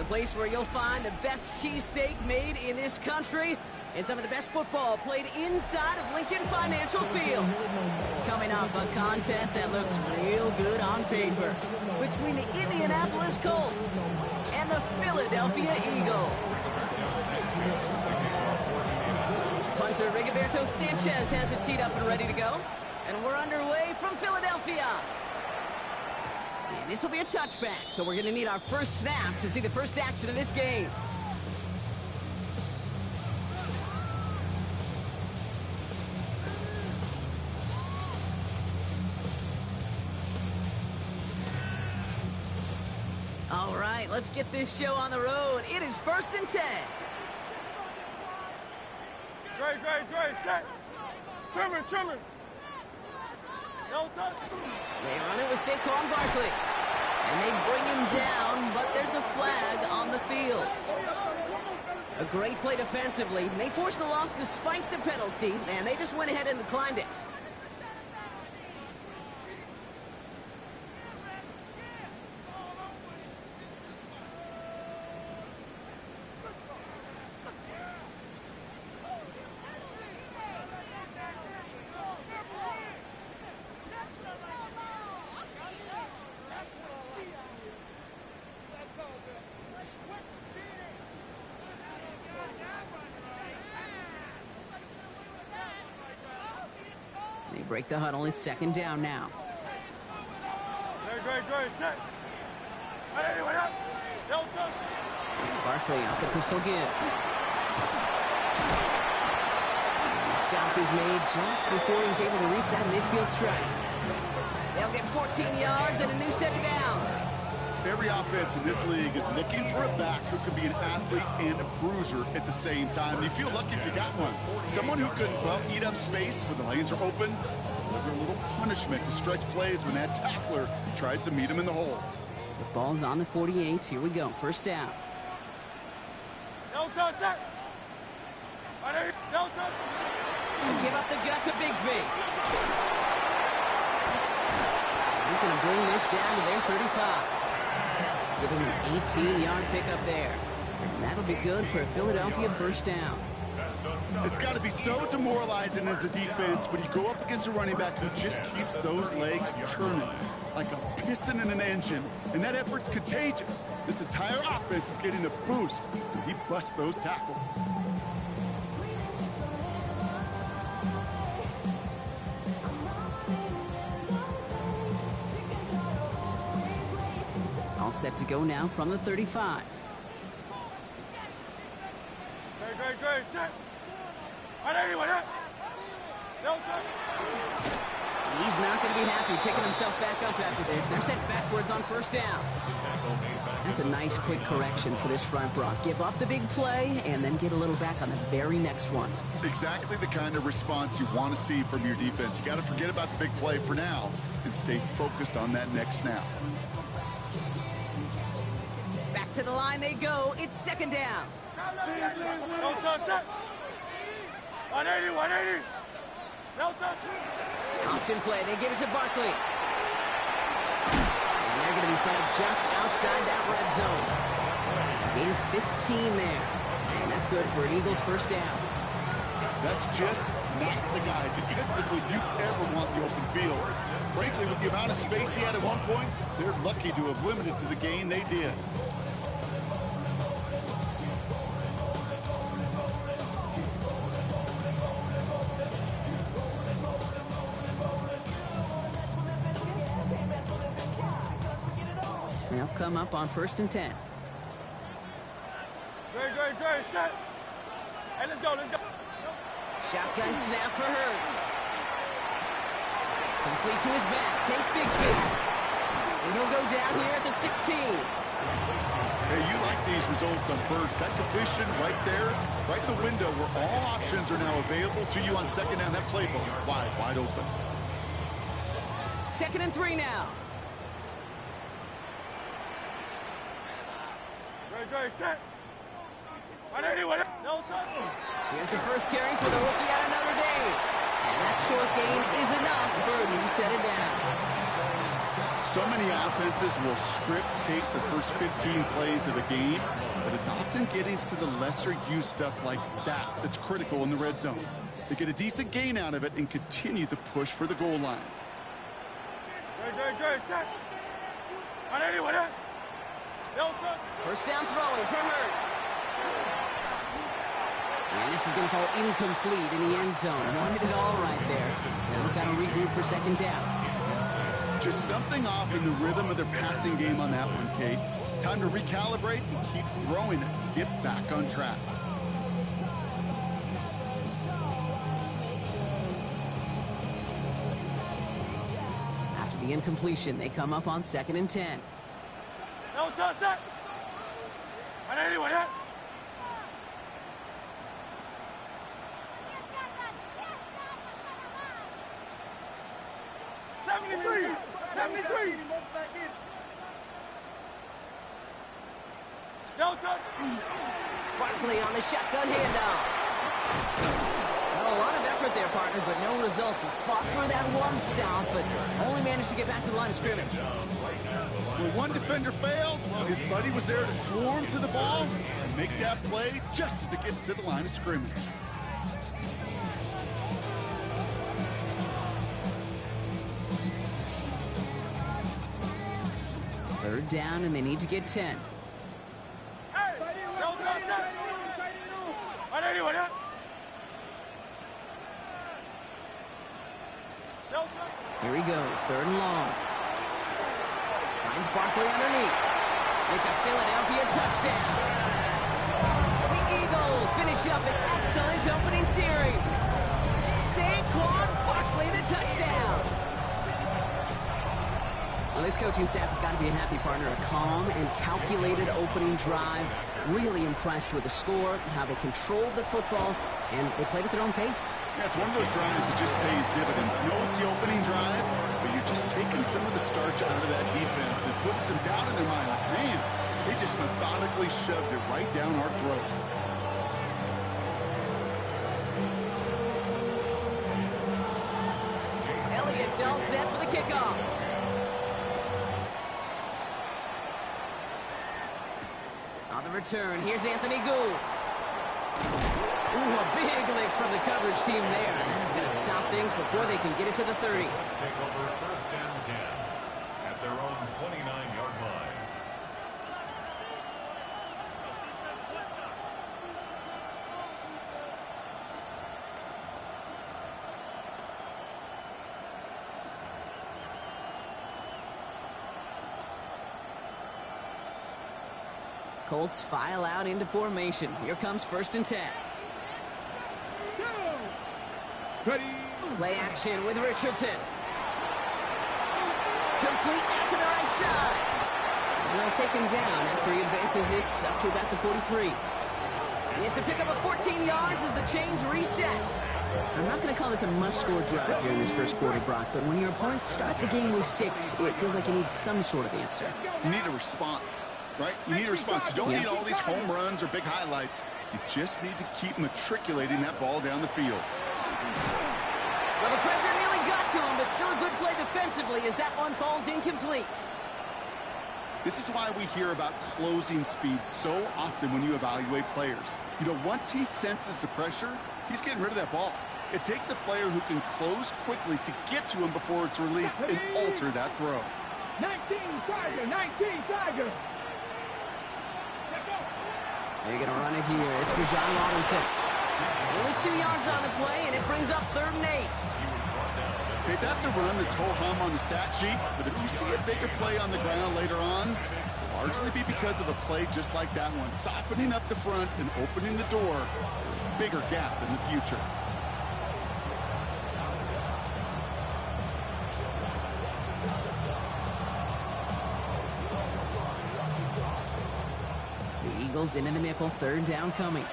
the place where you'll find the best cheesesteak made in this country and some of the best football played inside of Lincoln Financial Field. Coming up, a contest that looks real good on paper between the Indianapolis Colts and the Philadelphia Eagles. Punter Rigoberto Sanchez has it teed up and ready to go. And we're underway from Philadelphia. And this will be a touchback, so we're going to need our first snap to see the first action of this game. All right, let's get this show on the road. It is 1st and 10. Great. Set. Trimmer. No touch. They run it with Saquon Barkley. And they bring him down, but there's a flag on the field. A great play defensively. They forced a loss despite the penalty, and they just went ahead and declined it. They break the huddle. It's 2nd down now. Great. Set. Barkley off the pistol give. The stop is made just before he's able to reach that midfield strike. They'll get 14 yards and a new set of downs. Every offense in this league is looking for a back who can be an athlete and a bruiser at the same time. You feel lucky if you got one. Someone who can, well, eat up space when the lanes are open, deliver a little punishment to stretch plays when that tackler tries to meet him in the hole. The ball's on the 48. Here we go. 1st down. No touch, set. No touch. Give up the gut to Bigsby. He's going to bring this down to their 35. Give him an 18-yard pickup there. And that'll be good for a Philadelphia 1st down. It's got to be so demoralizing as a defense when you go up against a running back who just keeps those legs churning like a piston in an engine, and that effort's contagious. This entire offense is getting a boost when he busts those tackles. All set to go now from the 35. Great. Set. No touch. He's not going to be happy picking himself back up after this. They're set backwards on 1st down. That's a nice quick correction for this front block. Give up the big play and then get a little back on the very next one. Exactly the kind of response you want to see from your defense. You got to forget about the big play for now and stay focused on that next snap. Back to the line they go. It's 2nd down. No touch, set. 180. No touch. Option play. They give it to Barkley. And they're going to be set up just outside that red zone. Gain of 15 there. And that's good for an Eagles 1st down. That's just not the guy defensively you ever want the open field. Frankly, with the amount of space he had at one point, they're lucky to have limited to the gain they did. They'll come up on 1st and 10. Great. Set. Hey, let's go. Shotgun snap for Hurts. Complete to his back. Take Bigsby. And he'll go down here at the 16. Hey, you like these results on 1st. That completion right there, right in the window where all options are now available to you on 2nd down. That playbook wide open. 2nd and 3 now. Great. Set. 180. No touch. Here's the first carry for the rookie out of Notre Dame. And that short gain is enough for a new set of downs. So many offenses will script, Kate, the first 15 plays of a game, but it's often getting to the lesser-used stuff like that that's critical in the red zone. They get a decent gain out of it and continue the push for the goal line. First down throwing for Hurts. And this is going to fall incomplete in the end zone. Wanted it all right there. Now we've got to regroup for second down. Just something off in the rhythm of their passing game on that one, Kate. Time to recalibrate and keep throwing it to get back on track. After the incompletion, they come up on 2nd and 10. No touch that. I know anyone yet. 73. No touch. Barkley on the shotgun handoff. Well, a lot of effort there, partner, but no results. He fought through that one stop, but only managed to get back to the line of scrimmage. When one defender failed, well, his buddy was there to swarm to the ball and make that play just as it gets to the line of scrimmage. Third down, and they need to get 10. Hey, no touch that. I know anyone yet. No touch. Here he goes, 3rd and long. Finds Barkley underneath. It's a Philadelphia touchdown. The Eagles finish up an excellent opening series. Saquon Barkley, the touchdown. Well, this coaching staff has got to be a happy partner. A calm and calculated opening drive. Really impressed with the score, how they controlled the football, and they played at their own pace. Yeah, it's one of those drives that just pays dividends. I know it's the opening drive, but you're just taking some of the starch out of that defense and putting some doubt in their mind. Like, man, they just methodically shoved it right down our throat. Elliott's all set for the kickoff. On the return, here's Anthony Gould. Ooh, a big lick from the coverage team there. And that is going to stop things before they can get it to the 30. Let's take over 1st and 10 at their own 29-yard line. Colts file out into formation. Here comes 1st and 10. Ready. Play action with Richardson. Complete out to the right side. And they'll take him down after he advances this up to about the 43. It's a pickup of 14 yards as the chains reset. I'm not going to call this a must-score drive here in this first quarter, Brock, but when your opponents start the game with 6, it feels like you need some sort of answer. You need a response, right? You need a response. You don't need all these home runs or big highlights. You just need to keep matriculating that ball down the field. Well, the pressure nearly got to him, but still a good play defensively as that one falls incomplete. This is why we hear about closing speed so often when you evaluate players. You know, once he senses the pressure, he's getting rid of that ball. It takes a player who can close quickly to get to him before it's released and alter that throw. 19 Tiger, 19 Tiger. They're going to run it here. It's Bijan Robinson. Only 2 yards on the play, and it brings up 3rd and 8. Okay, that's a run that's ho-hum on the stat sheet, but if you see a bigger play on the ground later on, it'll largely be because of a play just like that one, softening up the front and opening the door for a bigger gap in the future. The Eagles into the nickel, 3rd down coming.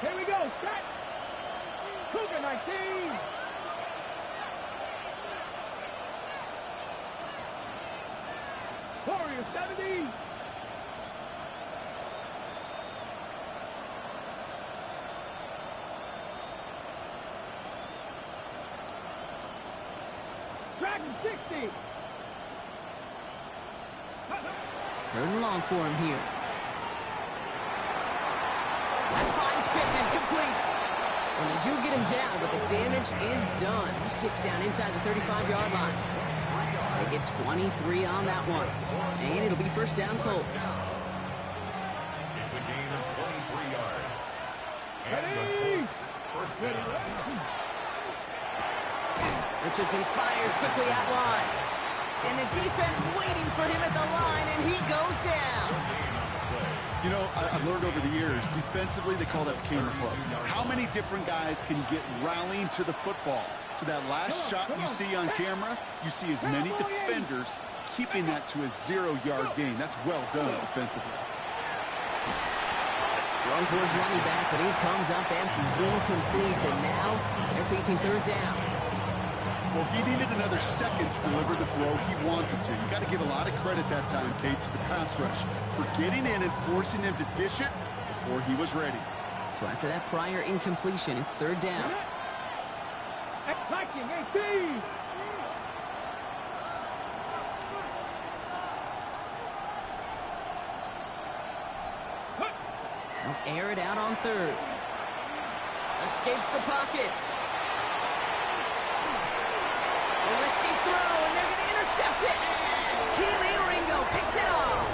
Here we go, set. Cougar 19. Warrior 70. Back to 60. Third and long for him here. That finds Pittman, complete. And they do get him down, but the damage is done. This gets down inside the 35-yard line. They get 23 on that one. And it'll be first down Colts. It's a gain of 23 yards. And the Colts first down. Richardson fires quickly out wide. And the defense waiting for him at the line, and he goes down. You know, I've learned over the years, defensively, they call that the camera club. How many different guys can get rallying to the football? So that last shot you see on camera, you see as many defenders keeping that to a 0-yard gain. That's well done defensively. Thrown for his running back, but he comes up empty, incomplete, and now they're facing third down. Well, he needed another second to deliver the throw he wanted to. You got to give a lot of credit that time, Kate, to the pass rush for getting in and forcing him to dish it before he was ready. So after that prior incompletion, it's third down. Attacking 18. They'll air it out on third. Escapes the pocket. A risky throw, and they're going to intercept it. Keely Ringo picks it off.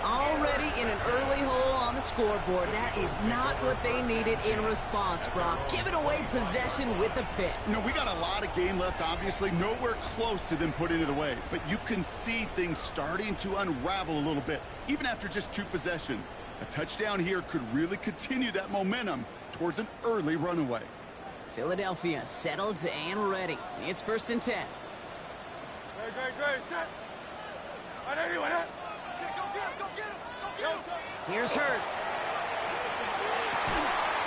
Already in an early hole on the scoreboard. That is not what they needed in response, Brock. Giving away possession with a pick. You know, we got a lot of game left, obviously. Nowhere close to them putting it away. But you can see things starting to unravel a little bit, even after just 2 possessions. A touchdown here could really continue that momentum towards an early runaway. Philadelphia settled and ready. It's first and 10. Great. Set. On anyone, huh? Go get him. Here's Hurts.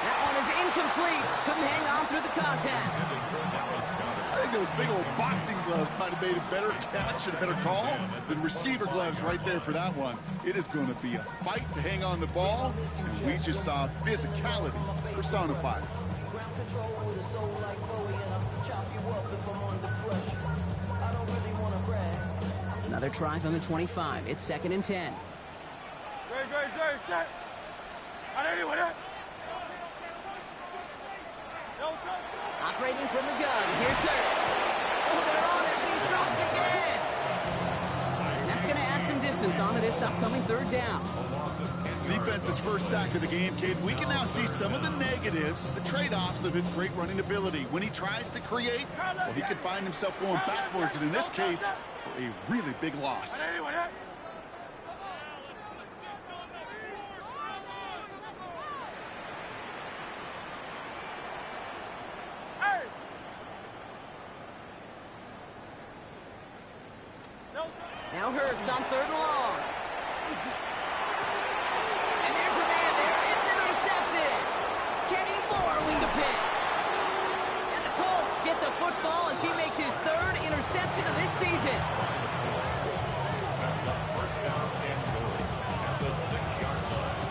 That one is incomplete. Couldn't hang on through the contact. I think those big old boxing gloves might have made a better catch and a better call than receiver gloves right there for that one. It is going to be a fight to hang on the ball, and we just saw physicality personified. Ground control with a soul like BOE, and I'll chop you up if I'm under pressure. I don't really want to brag. Another try from the 25. It's second and 10. Great. Set. On anyone, huh? Operating from the gun. Here's Hurts. Oh, they're on it, but he's dropped again. And that's going to add some distance onto this upcoming third down. Defense's first sack of the game, Kate. We can now see some of the negatives, the trade-offs of his great running ability. When he tries to create, well, he can find himself going backwards, and in this case, for a really big loss. Now Hurts on third and long. And there's a man there. It's intercepted. Kenny Moore with the pick. And the Colts get the football as he makes his third interception of this season. That's a first down and goal at the 6-yard line.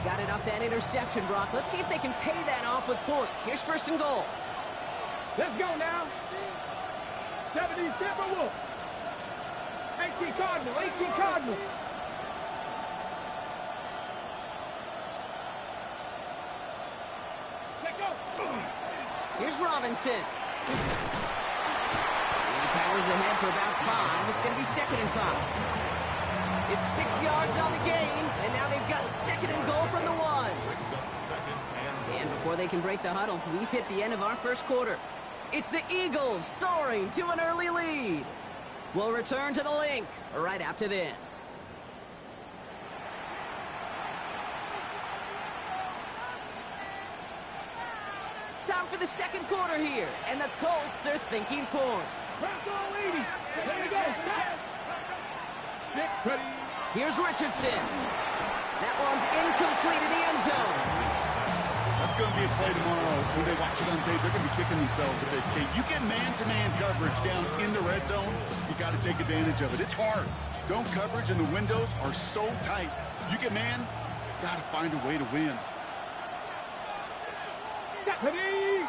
Got it off that interception, Brock. Let's see if they can pay that off with points. Here's first and goal. Let's go now. 70 Timberwolves. 18 Cardinal. Let's go. Here's Robinson. He powers ahead for about 5. It's going to be second and 5. It's 6 yards on the gain, and now they've got second and goal from the 1. Brings up second and goal. And before they can break the huddle, we've hit the end of our first quarter. It's the Eagles soaring to an early lead. We'll return to the link right after this. Time for the second quarter here, and the Colts are thinking points. Bronco leading. There we go. Stick ready. Here's Richardson. That one's incomplete in the end zone. That's going to be a play tomorrow. When they watch it on tape, they're going to be kicking themselves a bit, Kate. You get man-to-man coverage down in the red zone, you got to take advantage of it. It's hard. Zone coverage and the windows are so tight. You get man, got to find a way to win. Ready.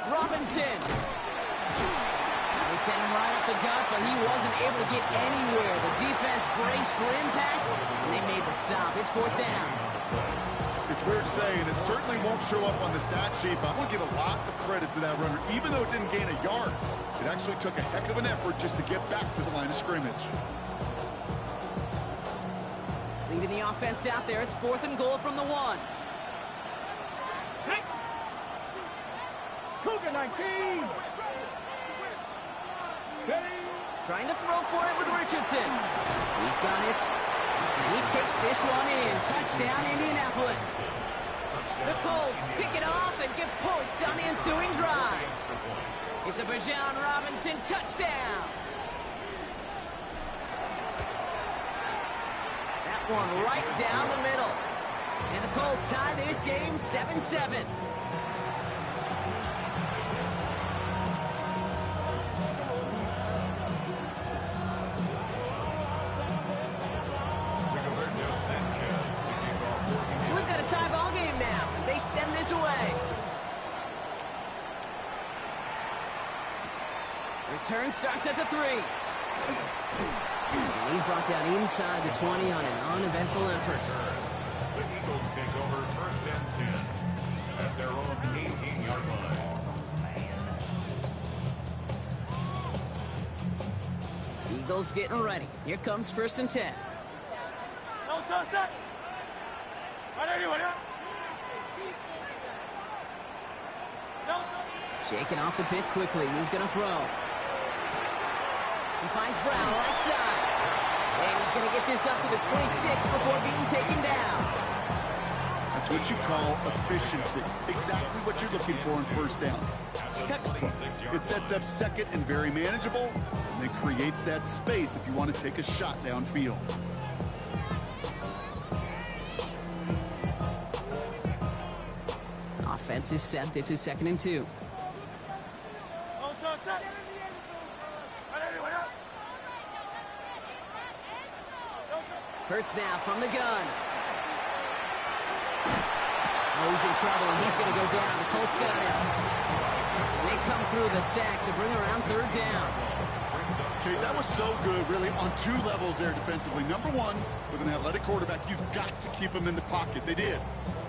Robinson. They sent him right up the gut, but he wasn't able to get anywhere. The defense braced for impact, and they made the stop. It's 4th down. It's weird to say, and it certainly won't show up on the stat sheet, but I want to give a lot of credit to that runner. Even though it didn't gain a yard, it actually took a heck of an effort just to get back to the line of scrimmage. Leaving the offense out there, it's 4th and goal from the 1. Cougar 19. Trying to throw for it with Richardson. He's got it. He takes this one in. Touchdown, Indianapolis. The Colts pick it off and get points on the ensuing drive. It's a Bijan Robinson touchdown. That one right down the middle. And the Colts tie this game 7-7. Send this away. Return starts at the 3. And he's brought down inside the 20 on an uneventful effort. The Eagles take over 1st and 10 at their own 18-yard line. Eagles getting ready. Here comes 1st and 10. No touch that. Shaking off the pick quickly. He's going to throw. He finds Brown right side. And he's going to get this up to the 26 before being taken down. That's what you call efficiency. Exactly what you're looking for on 1st down. Textbook. It sets up 2nd and very manageable, and it creates that space if you want to take a shot downfield. Offense is set. This is 2nd and 2. Hurts now from the gun. Oh, he's in trouble, and he's going to go down. The Colts got him. And they come through the sack to bring around 3rd down. Okay, that was so good, really, on 2 levels there defensively. Number 1, with an athletic quarterback, you've got to keep him in the pocket. They did.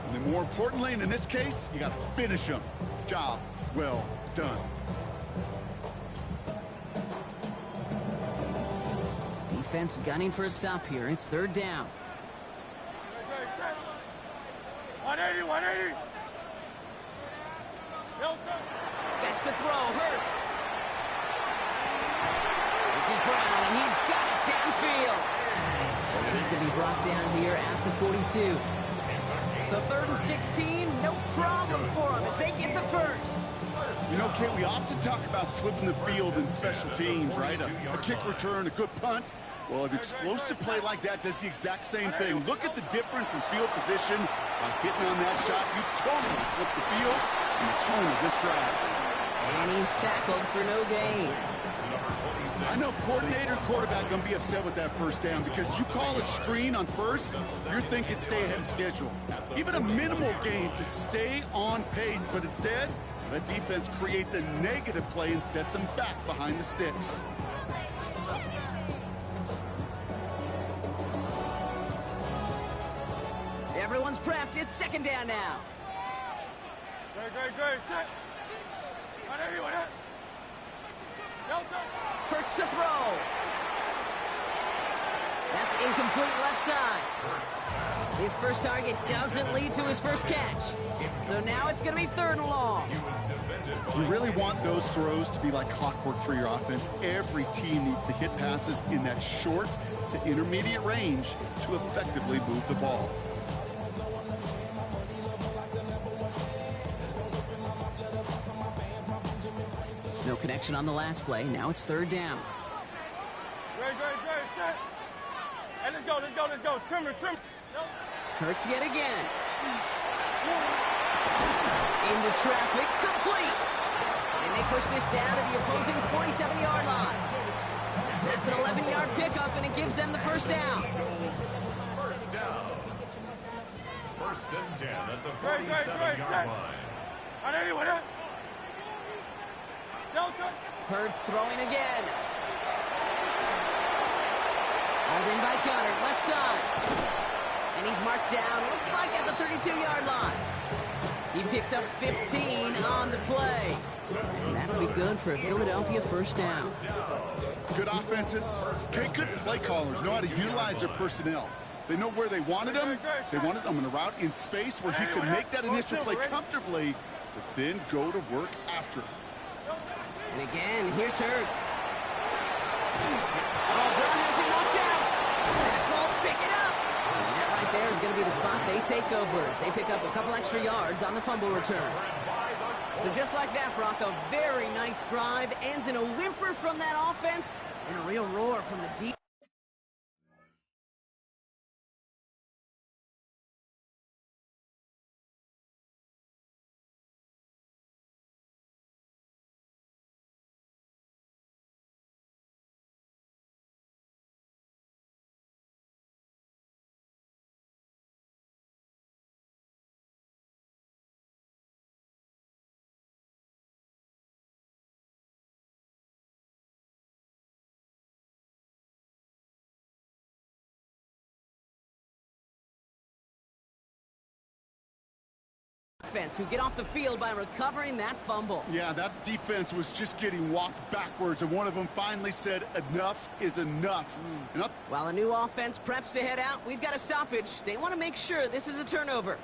And then more importantly, and in this case, you got to finish him. Job well done. Defense gunning for a stop here. It's 3rd down. 180. Back to throw. Hurts. This is Brown, and he's got it downfield. And he's going to be brought down here at the 42. So 3rd and 16, no problem for them as they get the 1st. You know, Kate, we often talk about flipping the field in special teams, right? A kick return, a good punt. Well, an explosive play like that does the exact same thing. Look at the difference in field position. By hitting on that shot, you've totally flipped the field and the tone of this drive. And he's tackled for no gain. I know coordinator and quarterback going to be upset with that 1st down because you call a screen on 1st, you're thinking stay ahead of schedule. Even a minimal gain to stay on pace, but instead, the defense creates a negative play and sets them back behind the sticks. Everyone's prepped. It's 2nd down now. Great. Hurts to throw. That's incomplete left side. His first target doesn't lead to his first catch. So now it's going to be 3rd and long. You really want those throws to be like clockwork for your offense. Every team needs to hit passes in that short to intermediate range to effectively move the ball. No connection on the last play. Now it's 3rd down. Great. Set. Hey, let's go. Trimmer. Hurts yet again. Into traffic, complete. And they push this down to the opposing 47-yard line. That's an 11-yard pickup, and it gives them the 1st down. First and 10 at the 47-yard line. Hurts throwing again. Hauled in by Gunner, left side. And he's marked down, looks like at the 32-yard line. He picks up 15 on the play. And that'll be good for a Philadelphia first down. Good offenses. Okay, good play callers know how to utilize their personnel. They know where they wanted him. They wanted him in a route in space where he could make that initial play comfortably, but then go to work after. And again, here's Hurts. Oh, Brown has him knocked out. And the Colts pick it up. And that right there is going to be the spot they take over as they pick up a couple extra yards on the fumble return. So just like that, Brock, a very nice drive. Ends in a whimper from that offense and a real roar from the deep. Who get off the field by recovering that fumble. Yeah, that defense was just getting walked backwards, and one of them finally said, enough is enough. While a new offense preps to head out, we've got a stoppage. They want to make sure this is a turnover.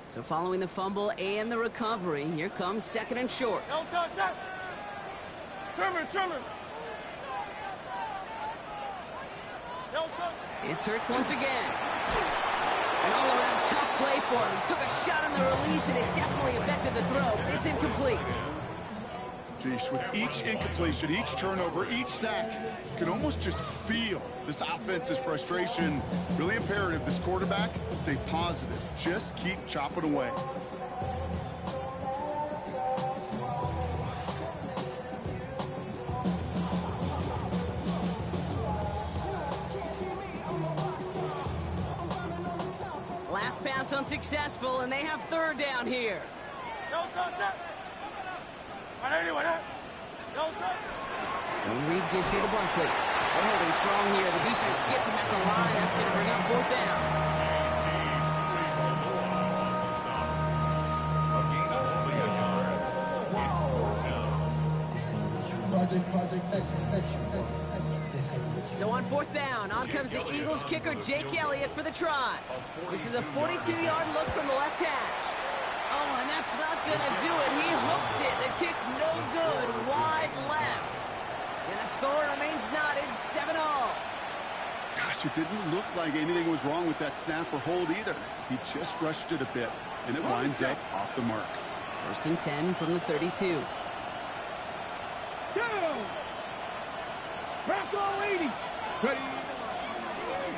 So following the fumble and the recovery, here comes second and short. It's Hurts once again. An all-around tough play for him. He took a shot on the release, and it definitely affected the throw. It's incomplete. Jeez, with each incompletion, each turnover, each sack, you can almost just feel this offense's frustration. Really imperative, this quarterback, stay positive. Just keep chopping away. Last pass unsuccessful, and they have third down here. So Reed gives you the Barkley. They're holding strong here. The defense gets him at the line. That's going to bring up fourth down. So on fourth down, on comes the Eagles kicker, Jake Elliott, for the try. This is a 42-yard look from the left hash. Oh, and that's not going to do it. He hooked it. The kick no good, wide left. And the score remains knotted, 7-all. Gosh, it didn't look like anything was wrong with that snap or hold either. He just rushed it a bit, and it winds up off the mark. First and 10 from the 32.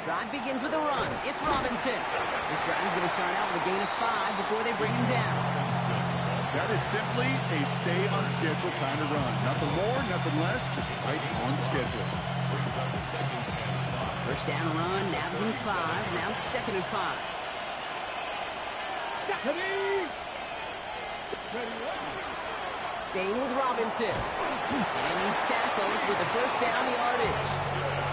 Drive begins with a run. It's Robinson. This drive is going to start out with a gain of 5 before they bring him down. That is simply a stay-on-schedule kind of run. Nothing more, nothing less, just right on schedule. First down run, nabs him 5, now second and 5. Staying with Robinson. And he's tackled with the first down yardage.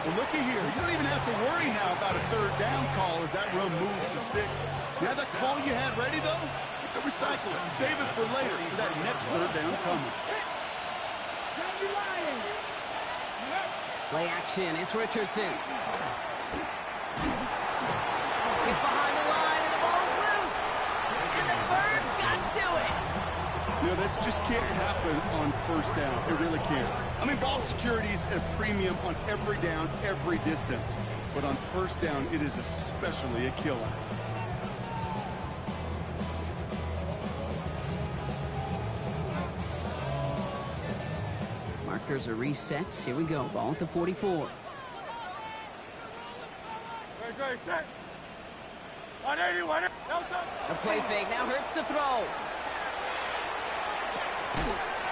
Well, looky here. You don't even have to worry now about a third down call as that run moves the sticks. You have that call you had ready, though? You can recycle it. Save it for later for that next third down coming. Play action. It's Richardson. He's behind the line, and the ball is loose. And the Birds got to it. You know, this just can't happen on first down. It really can't. I mean, ball security is a premium on every down, every distance. But on first down, it is especially a killer. Markers are reset. Here we go. Ball at the 44. Okay, set. 180, 180. The play fake now hurts to throw.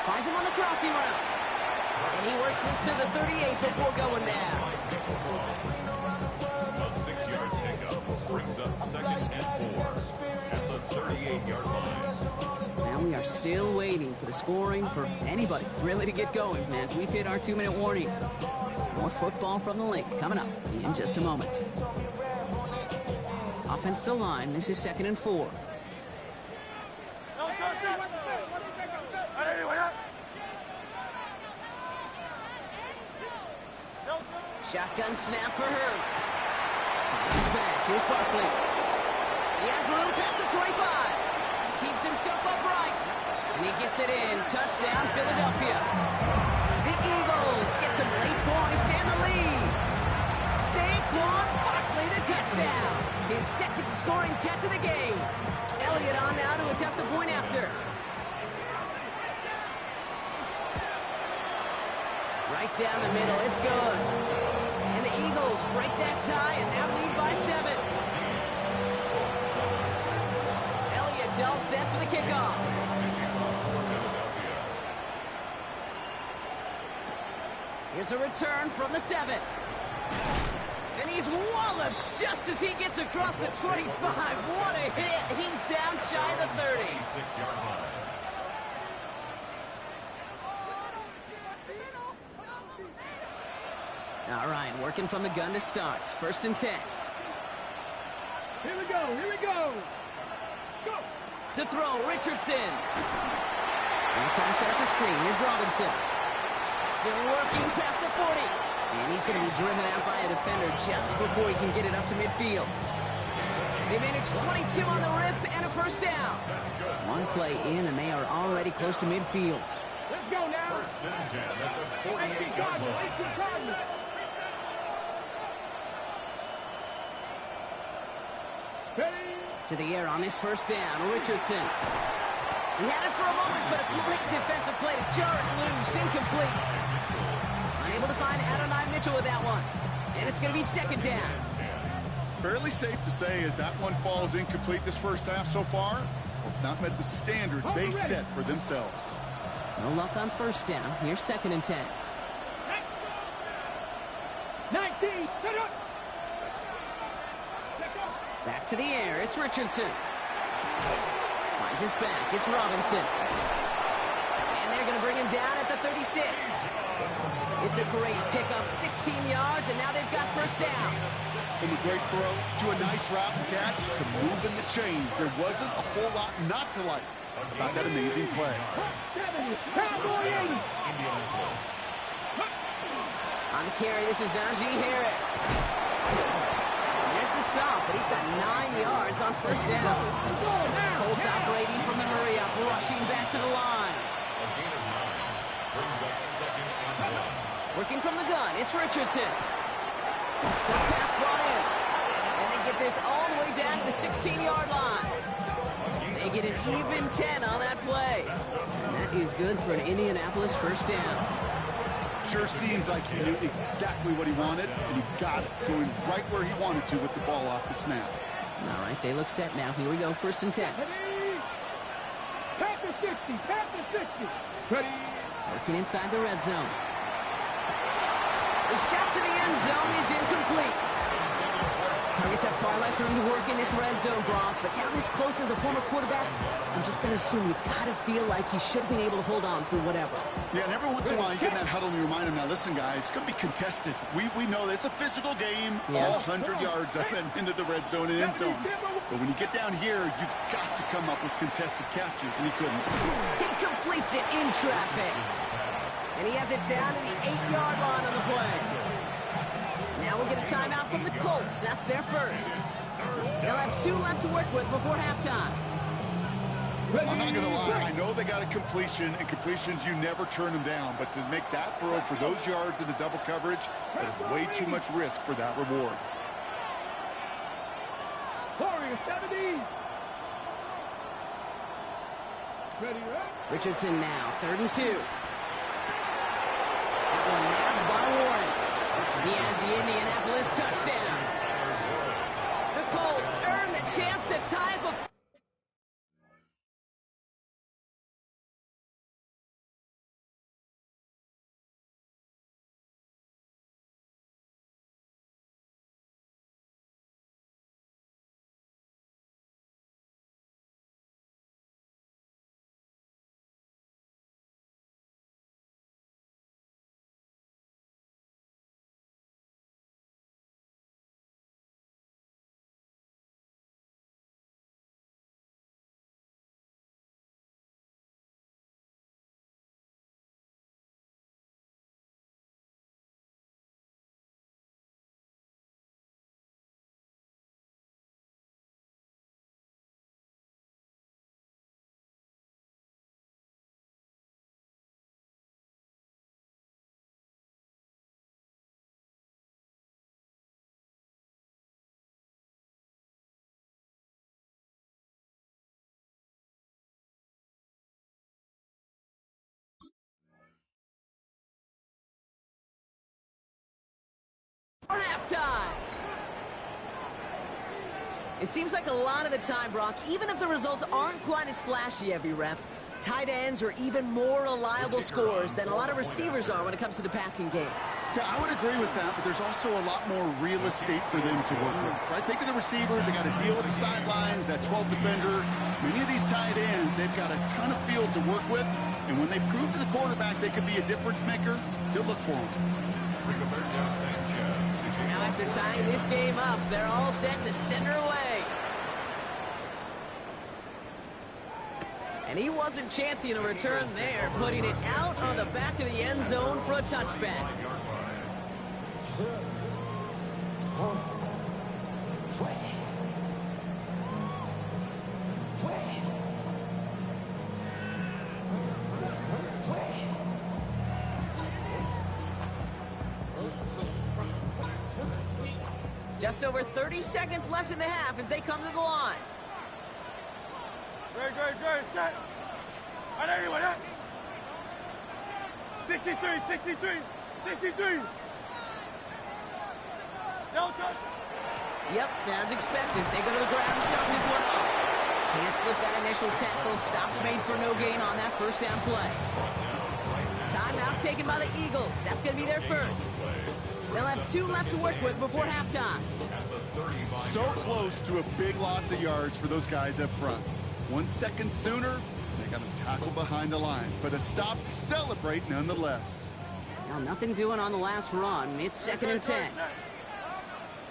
Finds him on the crossing route. And he works this to the 38 before going down. A 6-yard pickup brings up 2nd and 4 at the 38-yard line. Now we are still waiting for the scoring for anybody really to get going as we've hit our 2-minute warning. More football from the link coming up in just a moment. Offensive line, this is 2nd and 4. Shotgun snap for Hurts. He's back. Here's Barkley. He has room past the 25. Keeps himself upright. And he gets it in. Touchdown, Philadelphia. The Eagles get some late points and the lead. Saquon Barkley, the touchdown. His 2nd scoring catch of the game. Elliott on now to attempt a point after. Right down the middle. It's good. And the Eagles break that tie and now lead by 7. Elliott's all set for the kickoff. Here's a return from the 7. And he's walloped just as he gets across the 25. What a hit. He's down shy of the 30. 6-yard line. All right, working from the gun to start. 1st and 10. Here we go, here we go. Go. To throw, Richardson. And comes set up the screen. Here's Robinson. Still working past the 40. And he's going to be driven out by a defender just before he can get it up to midfield. They managed 22 on the rip and a 1st down. One play in, and they are already close to midfield. Let's go now. 1st and 10 at the 48-yard line. To the air on this 1st down, Richardson. He had it for a moment, but a great defensive play to jar it loose, incomplete. Unable to find Adonai Mitchell with that one. And it's going to be 2nd down. Fairly safe to say as that one falls incomplete this first half so far, it's not met the standard they set for themselves. No luck on 1st down. Here's 2nd and 10. 19, set up. Back to the air. It's Richardson. Finds his back. It's Robinson. And they're going to bring him down at the 36. It's a great pickup. 16 yards, and now they've got 1st down. From a great throw to a nice route and catch to moving the chains, there wasn't a whole lot not to like about that amazing play. 70, Cowboy 80. On the carry, this is Najee Harris. There's the stop, but he's got 9 yards on 1st down. Colts operating from the hurry-up, rushing back to the line. A gain of 9 brings up 2nd and 1. Working from the gun, it's Richardson. So pass brought in. And they get this all the way down to the 16-yard line. They get an even 10 on that play. And that is good for an Indianapolis 1st down. Sure seems like he knew exactly what he wanted, and he got it, going right where he wanted to with the ball off the snap. All right, they look set now. Here we go, 1st and 10. Pass to 60, pass to 60. Ready. Working inside the red zone. The shot to the end zone is incomplete. Targets have far less room to work in this red zone, Brock, but down this close as a former quarterback, I'm just going to assume you got to feel like he should have been able to hold on through whatever. Yeah, and every once in a while you get in that huddle and you remind him, now listen, guys, it's going to be contested. We know this. It's a physical game, all 100 yards up and into the red zone and end zone. But when you get down here, you've got to come up with contested catches, and he couldn't. He completes it in traffic. And he has it down to the 8-yard line on the play. Now we'll get a timeout from the Colts. That's their 1st. They'll have 2 left to work with before halftime. I'm not going to lie. I know they got a completion, and completions, you never turn them down. But to make that throw for those yards in the double coverage, that is way too much risk for that reward. Warrior 70. Ready, right? Richardson now, 3rd and 2. That one nabbed by Warren. He has the Indianapolis touchdown. Colts earn the chance to tie it before... halftime. It seems like a lot of the time, Brock, even if the results aren't quite as flashy every rep, tight ends are even more reliable scorers than a lot of receivers are when it comes to the passing game. Yeah, I would agree with that, but there's also a lot more real estate for them to work with, right? Think of the receivers. They got to deal with the sidelines, that 12th defender. Many of these tight ends, they've got a ton of field to work with, and when they prove to the quarterback they could be a difference maker, they'll look for them. Now after tying this game up, they're all set to send her away. And he wasn't chancing a return there, putting it out on the back of the end zone for a touchback. Just over 30 seconds left in the half as they come to the line. Good, set. And anyway, 63. Delta. Yep, as expected, they go to the ground and stop this one off. Can't slip that initial tackle. Stops made for no gain on that first down play. Timeout taken by the Eagles. That's going to be their first. They'll have 2 left to work with before halftime. So close to a big loss of yards for those guys up front. 1 second sooner, they got to tackle behind the line, but a stop to celebrate nonetheless. Now, nothing doing on the last run. It's 2nd and 10.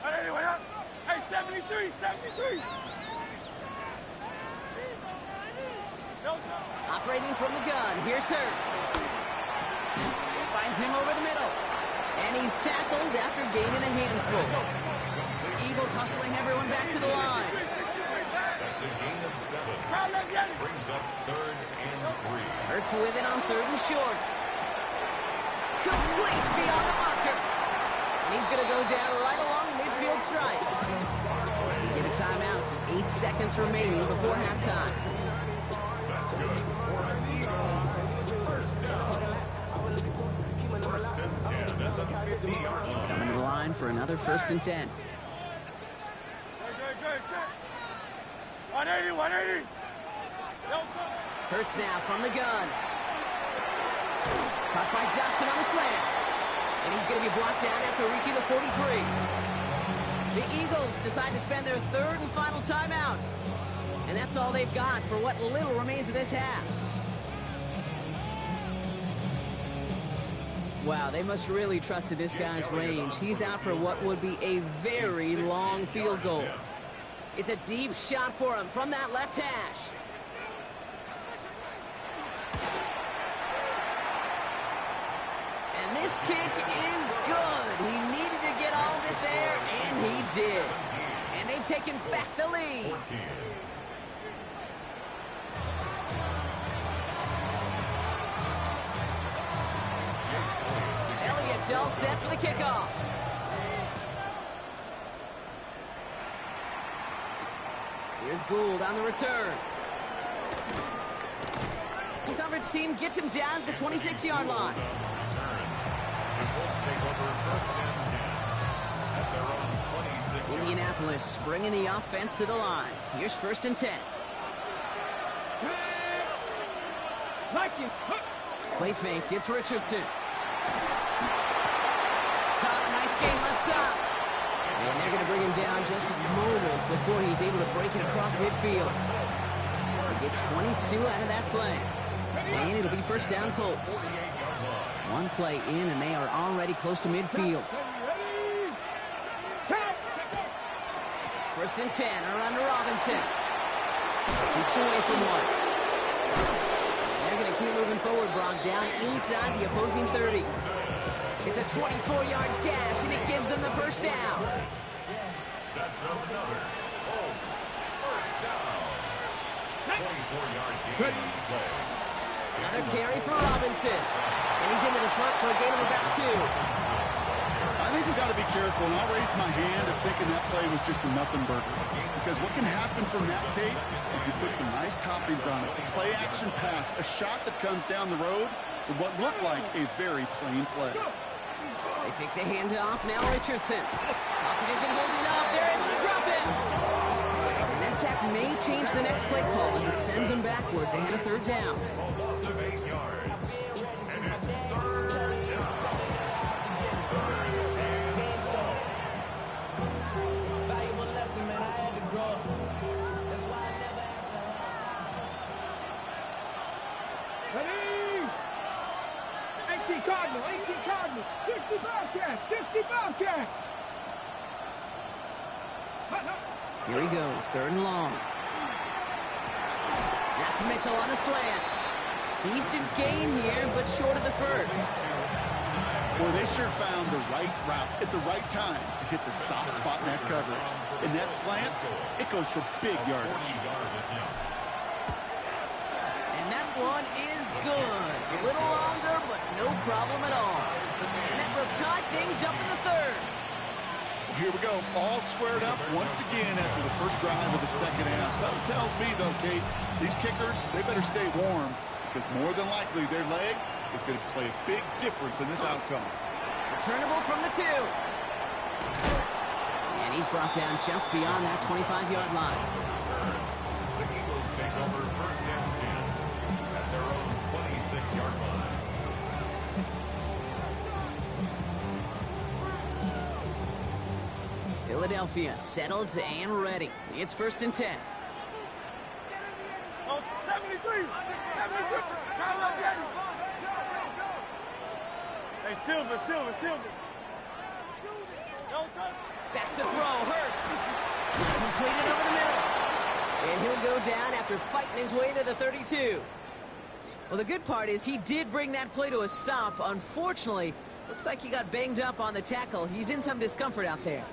Hey, 73. Operating from the gun, here's Hurts. Finds him over the middle. And he's tackled after gaining a handful. Eagles hustling everyone back to the line. That's a gain of 7. Brings up 3rd and 3. Hurts with it on 3rd and short. Complete beyond the marker. And he's going to go down right along the midfield stripe. We get a timeout. 8 seconds remaining before halftime. That's good. First down. First and 10 at the 50-yard line. Coming to the line for another 1st and 10. Good. 180. Hurts now from the gun. Caught by Dotson on the slant. And he's going to be blocked out after reaching the 43. The Eagles decide to spend their 3rd and final timeout. And that's all they've got for what little remains of this half. Wow, they must really trust this guy's range. He's out for what would be a very long field goal. It's a deep shot for him from that left hash. And this kick is good. He needed to get all of it there, and he did. And they've taken back the lead. Elliott's all set for the kickoff. Here's Gould on the return. The coverage team gets him down at the 26-yard line. The Colts take over 1st and 10 at their own Indianapolis bringing the offense to the line. Here's 1st and 10. Play fake, it's Richardson. Caught, nice game left side. And they're going to bring him down just a moment before he's able to break it across midfield. They get 22 out of that play. And it'll be 1st down Colts. One play in and they are already close to midfield. 1st and 10, around to Robinson. Keeps away from one. They're going to keep moving forward, Brock, down inside the opposing 30s. It's a 24-yard gash, and it gives them the 1st down. That's another Colts 1st down. 24 yards in the play. Another carry for Robinson. And he's into the front for a gain of about 2. I think we've got to be careful, and I'll raise my hand of thinking that play was just a nothing burger. Because what can happen from that tape is you put some nice toppings on it. Play action pass, a shot that comes down the road for what looked like a very plain play. They think they hand it off now, Richardson. Pocket isn't holding up. They're able to drop it. And that sack may change the next play call as it sends them backwards ahead of 3rd down. Loss of 8 yards. And it's 3rd down. Valuable lesson, man. I had to grow up. That's why I never asked for help. AC Cardinal, 60 Bobcats. Here he goes, 3rd and long. That's Mitchell on the slant. Decent gain here, but short of the 1st. Well, they sure found the right route at the right time to hit the soft spot in that coverage. And that slant, it goes for big yardage. And that one is good. A little longer, but no problem at all. And that will tie things up in the 3rd. Here we go, all squared up once again after the 1st drive of the 2nd half. Something tells me, though, Kate, these kickers, they better stay warm because more than likely their leg is going to play a big difference in this outcome. Returnable from the 2. And he's brought down just beyond that 25-yard line. The Eagles take over 1st and 10 at their own 26-yard line. Philadelphia settled and ready. It's 1st and 10. 73. Hey, Silver. Back to throw, Hurts. Completed over the middle. And he'll go down after fighting his way to the 32. Well, the good part is he did bring that play to a stop. Unfortunately, looks like he got banged up on the tackle. He's in some discomfort out there.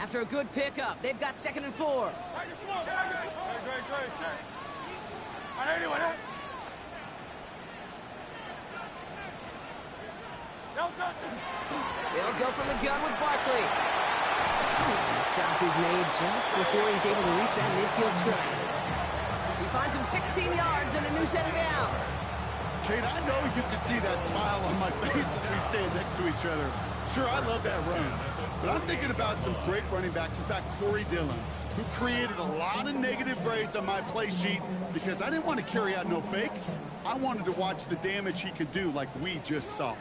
After a good pickup, they've got 2nd and 4. They'll go from the gun with Barkley. The stop is made just before he's able to reach that midfield strike. He finds him 16 yards and a new set of downs. Kate, I know you can see that smile on my face as we stand next to each other. Sure, I love that run. But I'm thinking about some great running backs. In fact, Corey Dillon, who created a lot of negative grades on my play sheet because I didn't want to carry out no fake. I wanted to watch the damage he could do like we just saw.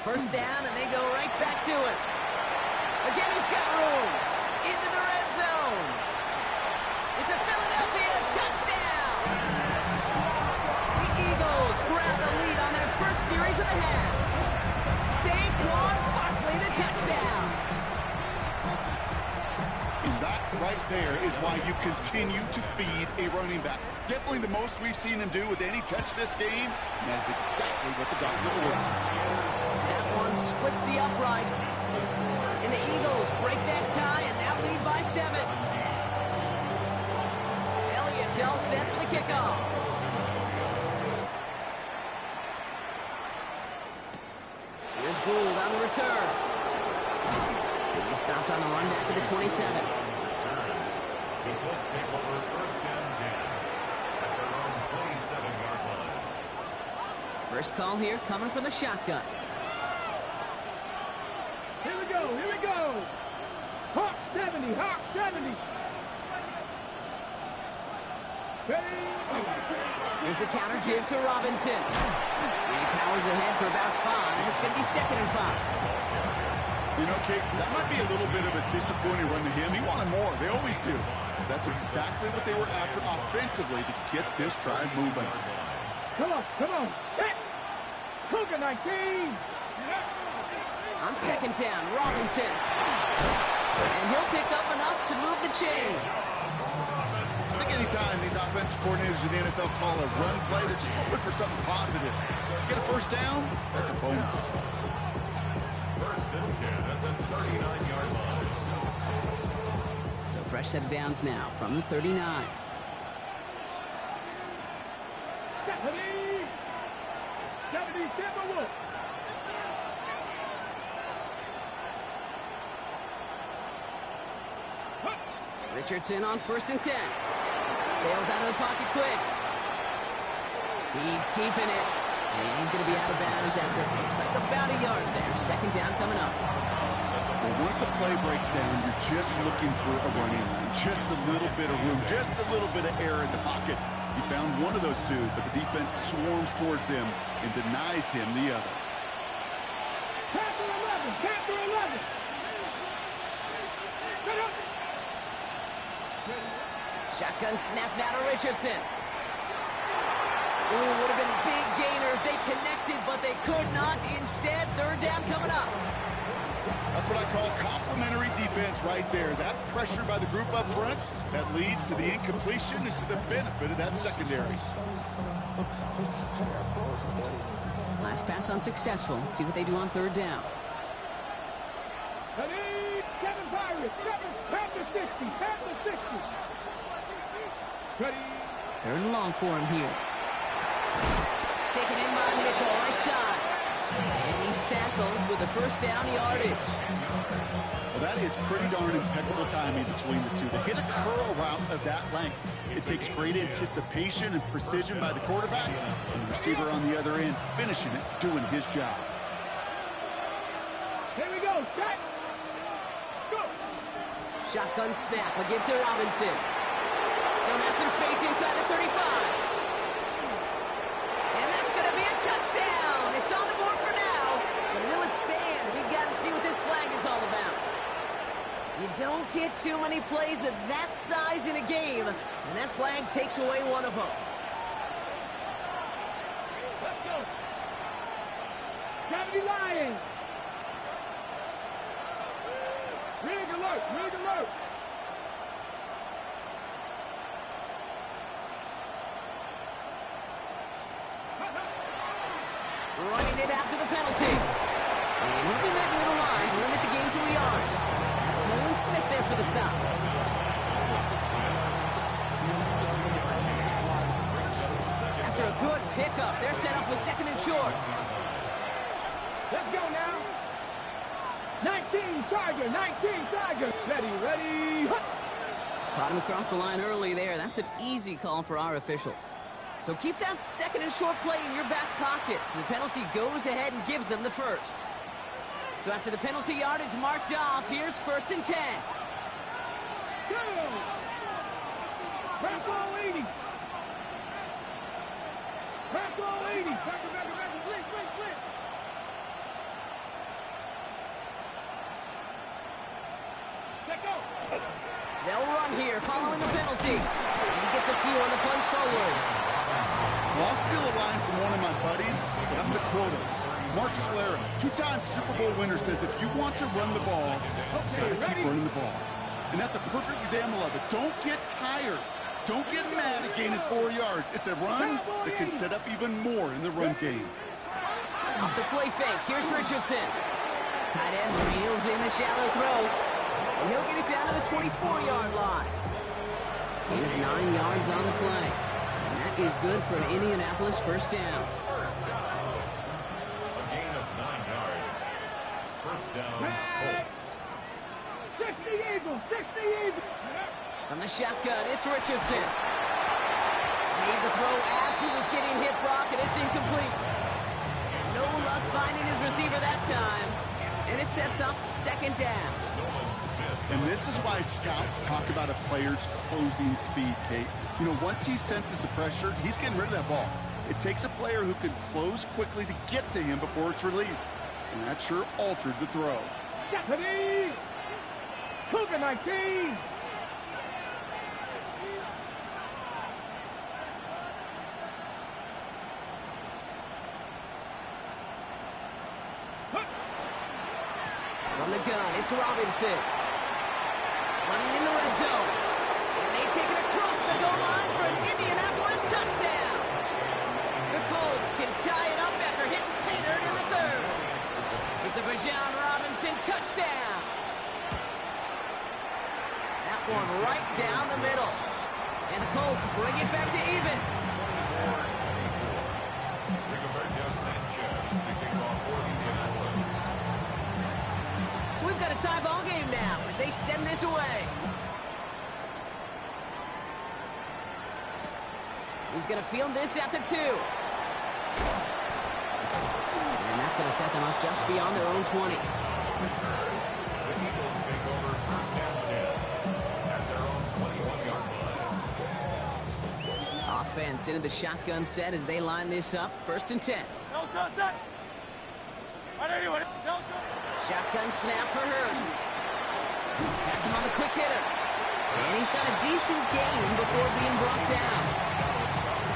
First down, and they go right back to it. Again, he's got room. Into the red zone. It's a Philadelphia touchdown. The Eagles grab the lead on their first series of the half. Saquon Barkley, the touchdown. And that right there is why you continue to feed a running back. Definitely the most we've seen him do with any touch this game. And that is exactly what the doctor ordered. That one splits the uprights. And the Eagles break that tie and now lead by 7. Elliott's all set for the kickoff. Here's Gould on the return. He stopped on the run back at the 27. The Colts take over 1st and 10 at their own 27-yard line. First call here coming from the shotgun. Here we go, here we go. Hawk 70, Hawk 70. Ready? Here's a counter give to Robinson. He powers ahead for about 5. It's going to be 2nd and 5. You know, Kate, that might be a little bit of a disappointing run to him. He wanted more. They always do. That's exactly what they were after offensively to get this drive moving. Come on, come on. Set. Cougar 19. On 2nd down, Robinson. And he'll pick up enough to move the chains. I think anytime these offensive coordinators in the NFL call a run play, they're just hoping for something positive. To get a first down, that's a bonus. 1st and 10 at the 39-yard line. So fresh set of downs now from the 39. 70 Timberwolves. Richardson on 1st and 10. Bails out of the pocket quick. He's keeping it. And he's going to be out of bounds after it looks like about a yard there. 2nd down coming up. Well, once a play breaks down, you're just looking for a running line. Just a little bit of room, just a little bit of air in the pocket. He found one of those two, but the defense swarms towards him and denies him the other. Panther 11, Panther 11. Get up. Shotgun snap now to Richardson. Ooh, would have been a big gainer if they connected, but they could not. Instead, 3rd down coming up. That's what I call complementary defense right there. That pressure by the group up front, that leads to the incompletion and to the benefit of that secondary. Last pass unsuccessful. Let's see what they do on 3rd down. Ready? 7 Pirates, 7, Panther 60, Panther 60. Ready? 3rd and long for him here. Taken in by Mitchell, right side. And he's tackled with a 1st down yardage. Well, that is pretty darn impeccable timing between the two. To hit a curl route of that length, it takes great anticipation and precision by the quarterback, and the receiver on the other end finishing it, doing his job. Here we go, set. Go. Shotgun snap, a give to Robinson. Still has some space inside the 35. And that's going to be a touchdown. It's on the board for now. But will it stand? We've got to see what this flag is all about. You don't get too many plays of that size in a game, and that flag takes away one of them. Let's go. 70 Lions. Rig alert, rig alert. Running it after the penalty. And he'll be ready to the lines, limit the game to a yard. That's Nolan Smith there for the stop. After a good pickup, they're set up with 2nd and short. Let's go now. 19 Tiger, 19 Tiger. Ready, ready. Caught him across the line early there. That's an easy call for our officials. So keep that 2nd and short play in your back pocket. So the penalty goes ahead and gives them the 1st. So after the penalty yardage marked off, here's 1st and 10. Go. Back ball 80. Back ball 80. Back, blitz, blitz, blitz. Let go. They'll run here following the penalty. And he gets a few on the punch forward. Well, I'll steal a line from one of my buddies, but I'm going to quote him. Mark Schlereth, 2-time Super Bowl winner, says if you want to run the ball, you got to keep running the ball. And that's a perfect example of it. Don't get tired. Don't get mad at gaining 4 yards. It's a run that can set up even more in the run game. Off the play fake, here's Richardson. Tight end reels in the shallow throw. And he'll get it down to the 24-yard line. Gain of 9 yards on the play. And that is good for an Indianapolis 1st down. A gain of 9 yards. 1st down, Colts. 60 Eagles, 60 Eagles. From the shotgun, it's Richardson. Made the throw as he was getting hit, Brock, and it's incomplete. luck finding his receiver that time. And it sets up second down. And this is why scouts talk about a player's closing speed, Kate. You know, once he senses the pressure, he's getting rid of that ball. It takes a player who can close quickly to get to him before it's released. And that sure altered the throw. Deputy! Cougar 19! From the gun, it's Robinson. Running in the red zone. And they take it across the goal line for an Indianapolis touchdown. The Colts can tie it up after hitting Painter in the third. It's a Bijan Robinson touchdown. That one right down the middle. And the Colts bring it back to even. So we've got a tie ball game now as they send this away. He's going to field this at the 2. And that's going to set them up just beyond their own 20. The Eagles take over first down 10 at their own 21-yard line. Offense into the shotgun set as they line this up. First and 10. Shotgun snap for Hurts. Pass him on the quick hitter. And he's got a decent gain before being brought down.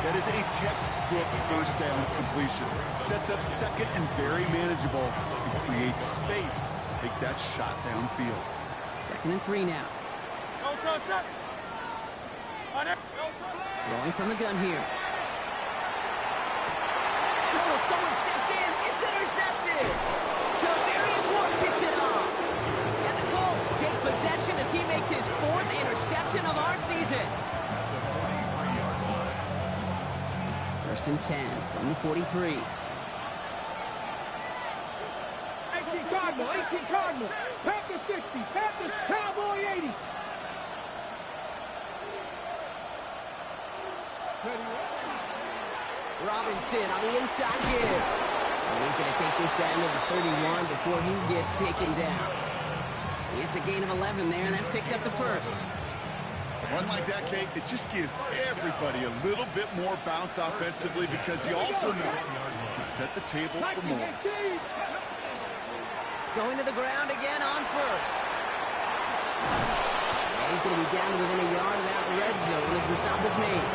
That is a textbook first down completion. Sets up second and very manageable and creates space to take that shot downfield. Second and 3 now. Throwing from the gun here. Oh, someone stepped in. It's intercepted. Javarius Ward picks it up. And the Colts take possession as he makes his 4th interception of our season. First and 10 from the 43. 18 Cardinal, 18 Cardinal. Panthers 60, Panthers Cowboy 80. Robinson on the inside give. And he's going to take this down to the 31 before he gets taken down. It's a gain of 11 there, and that picks up the first. A run like that, Kate, it just gives everybody a little bit more bounce offensively because you also know you can set the table for more. Going to the ground again on first. And he's going to be down to within a yard of that red zone as the stop is made.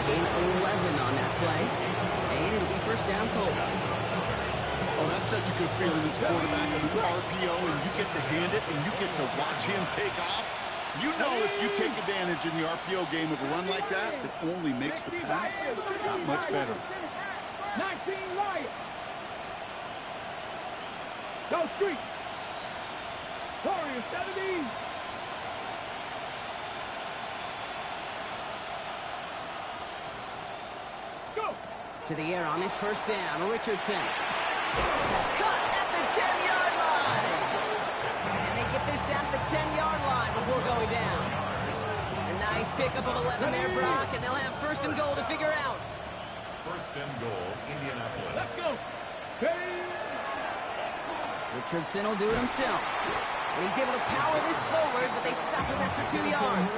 Gain 11 on that play. And it'll be first down Colts. Oh, that's such a good feeling as quarterback on an RPO, and you get to hand it and you get to watch him take off. You know if you take advantage in the RPO game of a run like that, it only makes the pass that much better. 19 Lions. Go Street. Warriors 70. Go. To the air on this first down, Richardson. Cut at the 10-yard line. And they get this down to the 10-yard line before going down. A nice pickup of 11 there, Brock, and they'll have first and goal to figure out. First and goal, Indianapolis. Let's go. Richardson will do it himself. And he's able to power this forward, but they stop him after 2 yards.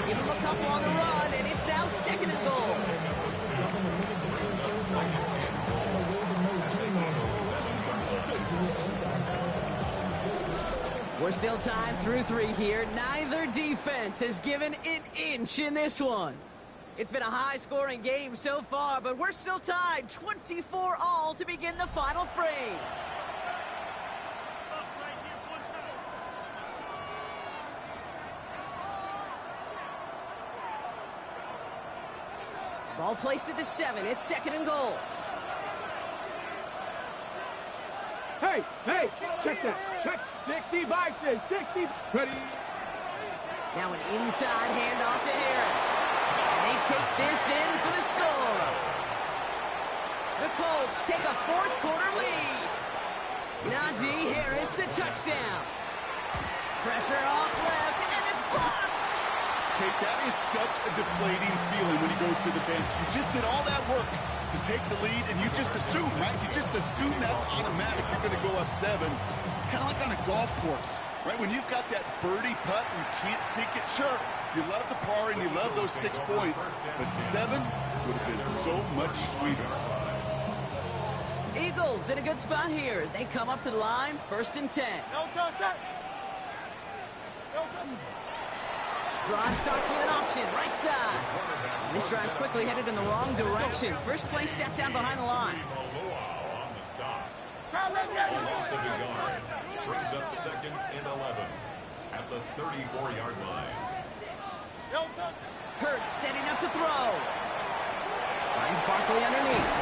Give him a couple on the run, and it's now second and goal. We're still tied through 3 here. Neither defense has given an inch in this one. It's been a high-scoring game so far, but we're still tied 24-all to begin the final frame. Ball placed at the 7. It's second and goal. Hey, check that. Check 60 Bison, 60. Ready. Now an inside handoff to Harris. And they take this in for the score. The Colts take a fourth-quarter lead. Najee Harris, the touchdown. Pressure off left, and it's blocked. Kate, that is such a deflating feeling when you go to the bench. You just did all that work to take the lead, and you just assume, right? You just assume that's automatic. You're going to go up 7. It's kind of like on a golf course, right? When you've got that birdie putt and you can't sink it, sure, you love the par and you love those 6 points, but 7 would have been so much sweeter. Eagles in a good spot here as they come up to the line, 1st and 10. Drive starts with an option, right side. And this drive's quickly headed in the wrong direction. First play set down behind the line. Loss of the yard. Brings up 2nd and 11 at the 34-yard line. Hurts setting up to throw. Finds Barkley underneath.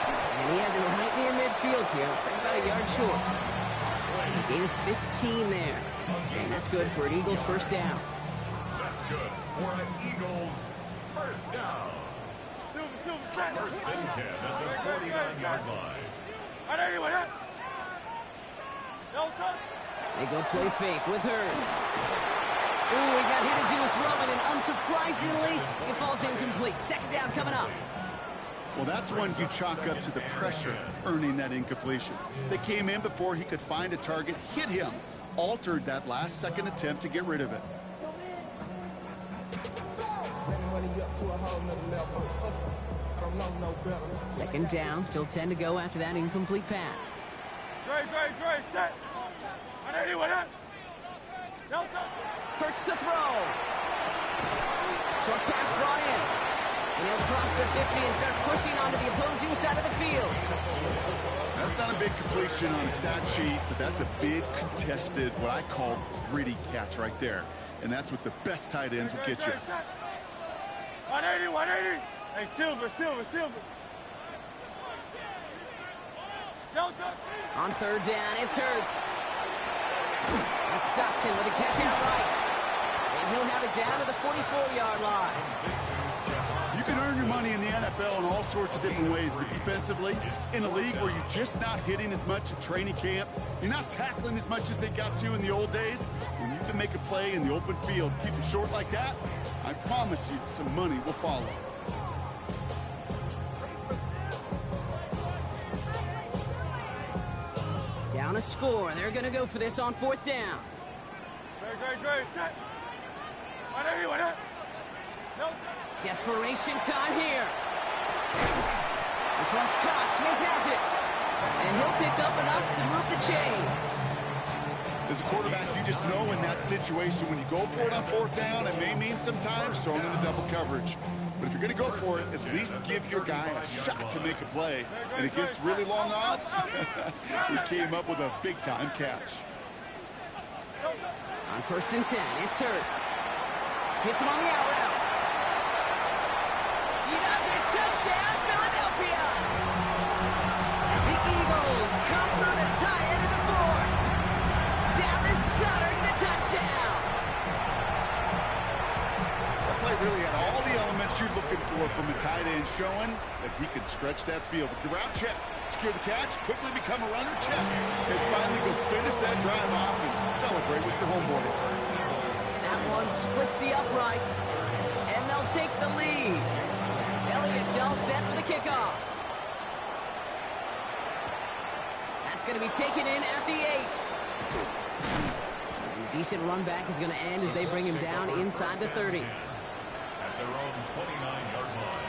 And he has it right near midfield here. Looks like about a yard short. Gain of 15 there. And that's good for an Eagles first down. That's good for an Eagles first down. 1st and 10 at the 49-yard line. They go play fake with Hurts. Ooh, he got hit as he was throwing, and unsurprisingly, it falls incomplete. 2nd down coming up. Well, that's one you chalk up to the pressure earning that incompletion. They came in before he could find a target, hit him, altered that last-second attempt to get rid of it. Second down, still 10 to go after that incomplete pass. Hurts to throw. Short pass brought in. And he'll cross the 50 and start pushing onto the opposing side of the field. That's not a big completion on a stat sheet, but that's a big contested, what I call gritty catch right there. And that's what the best tight ends will get you. 180. Hey, Silver. On 3rd down, it's Hurts. That's Dotson with a catch outright. And he'll have it down to the 44-yard line. You can earn your money in the NFL in all sorts of different ways, but defensively, in a league where you're just not hitting as much at training camp, you're not tackling as much as they got to in the old days, when you can make a play in the open field, keep it short like that, I promise you some money will follow. Down a score. They're going to go for this on 4th down. Desperation time here. This one's caught. Smith has it. And he'll pick up enough to move the chains. As a quarterback, you just know in that situation, when you go for it on 4th down, it may mean sometimes throwing in the double coverage. But if you're going to go for it, at least give your guy a shot to make a play. And against really long odds, he came up with a big-time catch. On 1st and 10, it's Hurts. Hits him on the out route. He does it. Touchdown, Philadelphia. The Eagles come through to tie it in the 4th. Dallas Goedert, the touchdown. That play really had all the elements you're looking for from a tight end, showing that he could stretch that field with the route check, secure the catch, quickly become a runner check, and finally go finish that drive off and celebrate with your homeboys. That one splits the uprights, and they'll take the lead. Elliott's all set for the kickoff. That's going to be taken in at the 8. A decent run back is going to end as they bring him down inside the 30. At their own 29-yard line.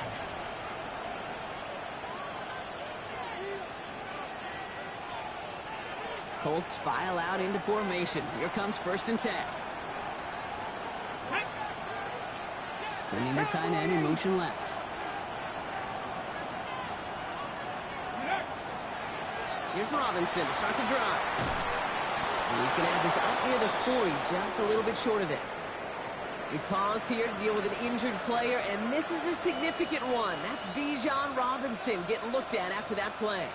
Colts file out into formation. Here comes 1st and 10. Sending the tight end in motion left. Here's Robinson to start the drive. And he's going to have this up near the 40, just a little bit short of it. We paused here to deal with an injured player, and this is a significant one. That's Bijan Robinson getting looked at after that play.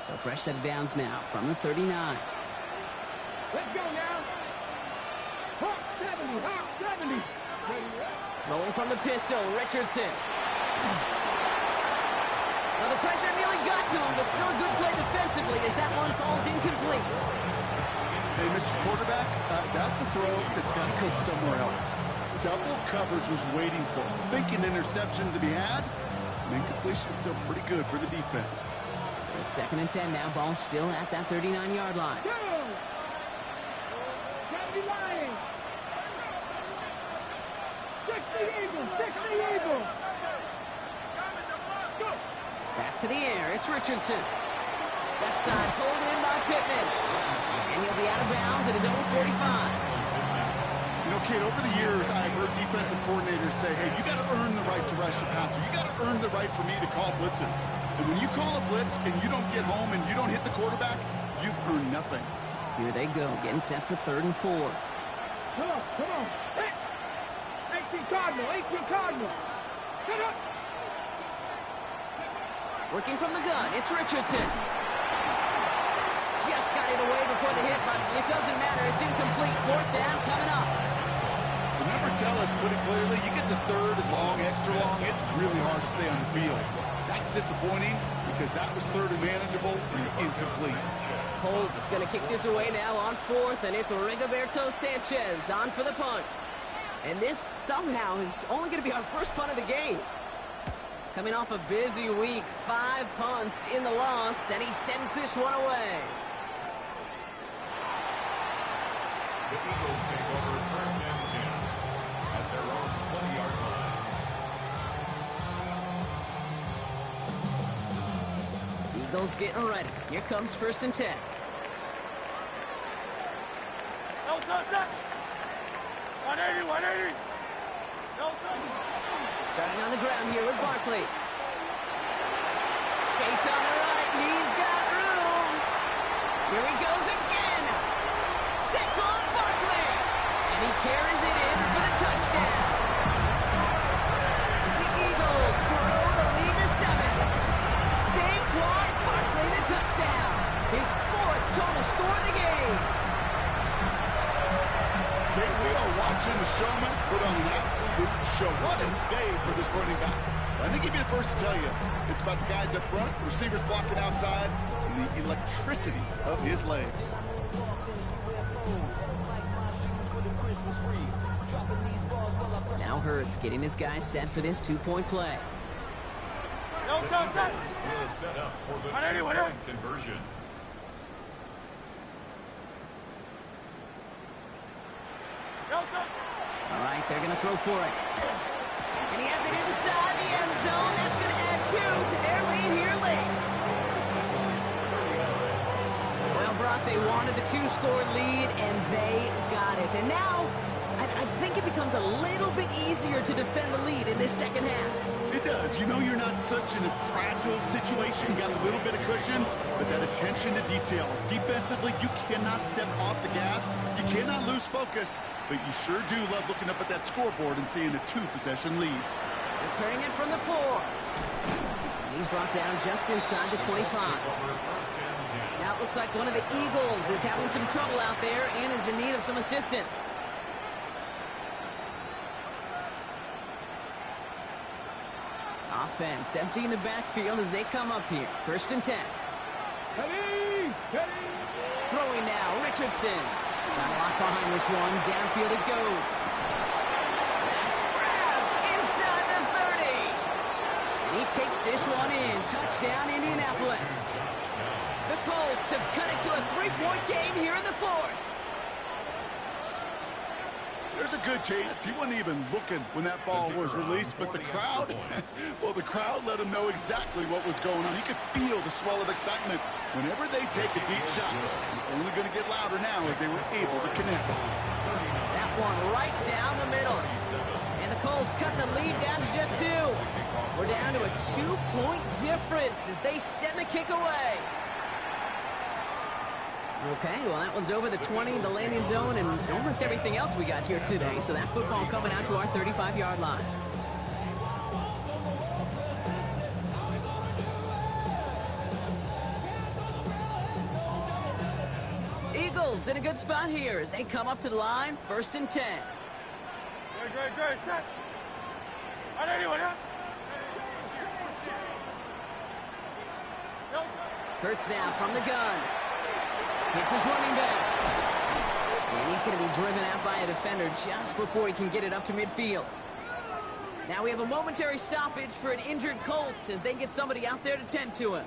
So fresh set of downs now from the 39. Let's go now. Hawk 70, Hawk 70. Rolling from the pistol, Richardson. Well, the pressure nearly got to him, but still a good play defensively as that one falls incomplete. Hey, Mr. Quarterback, that's a throw that's got to go somewhere else. Double coverage was waiting for him. Thinking interception to be had. And incompletion still pretty good for the defense. So it's 2nd and 10 now. Ball still at that 39-yard line. Go! Candy Lions! 60 Eagles! 60 Eagles! Go! Back to the air. It's Richardson. Left side pulled in by Pittman. And he'll be out of bounds at his own 45. You know, kid, over the years, I've heard defensive coordinators say, hey, you got to earn the right to rush the passer. You got to earn the right for me to call blitzes. And when you call a blitz and you don't get home and you don't hit the quarterback, you've earned nothing. Here they go, getting set for 3rd and 4. Come on, come on. Hey! 18 Cardinal, 18 Cardinal. Shut up! Working from the gun, it's Richardson. Just got it away before the hit, but it doesn't matter. It's incomplete. 4th down coming up. The numbers tell us pretty clearly, you get to 3rd and long, extra long, it's really hard to stay on the field. That's disappointing because that was 3rd and manageable and incomplete. Colts going to kick this away now on 4th, and it's Rigoberto Sanchez on for the punt. And this somehow is only going to be our first punt of the game. Coming off a busy week, 5 punts in the loss, and he sends this one away. The Eagles take over 1st and 10 at their own 20-yard line. Eagles getting ready. Here comes 1st and 10. No touch! 180, 180! No touch! Starting on the ground here with Barkley. Space on the right. He's got room. Here he goes again. Saquon Barkley. And he carries it in for the touchdown. The Eagles grow the lead to 7. Saquon Barkley, the touchdown. His 4th total score of the game. We are watching the showman put on an absolute show. What a day for this running back. I think he'd be the first to tell you it's about the guys up front, receivers blocking outside, and the electricity of his legs. Now Hurts getting his guys set for this 2-point play. No touch! Will set up for the 2-point conversion. All right, they're going to throw for it. And he has it inside the end zone. That's going to add 2 to their lead here late. Well, Brock, they wanted the 2-score lead, and they got it. And now, I think it becomes a little bit easier to defend the lead in this 2nd half. It does. You know you're not such in a fragile situation. You got a little bit of cushion, but that attention to detail. Defensively, you cannot step off the gas. You cannot lose focus, but you sure do love looking up at that scoreboard and seeing a 2-possession lead. Returning it from the 4. And he's brought down just inside the 25. Now it looks like one of the Eagles is having some trouble out there and is in need of some assistance. Offense emptying the backfield as they come up here. 1st and 10. Steady! Steady! Throwing now, Richardson. Got a lock behind this one. Downfield it goes. That's grabbed inside the 30. And he takes this one in. Touchdown, Indianapolis. The Colts have cut it to a 3-point game here in the 4th. There's a good chance he wasn't even looking when that ball was released, but the crowd, well, the crowd let him know exactly what was going on. You could feel the swell of excitement whenever they take a deep shot. It's only going to get louder now as they were able to connect. That one right down the middle. And the Colts cut the lead down to just 2. We're down to a 2-point difference as they send the kick away. Okay, well, that one's over the 20, the landing zone, and almost everything else we got here today. So that football coming out to our 35-yard line. Eagles in a good spot here as they come up to the line. 1st and 10. Great. Set. 180, 180. Hurts now from the gun. Hits his running back. And he's going to be driven out by a defender just before he can get it up to midfield. Now we have a momentary stoppage for an injured Colts as they get somebody out there to tend to him.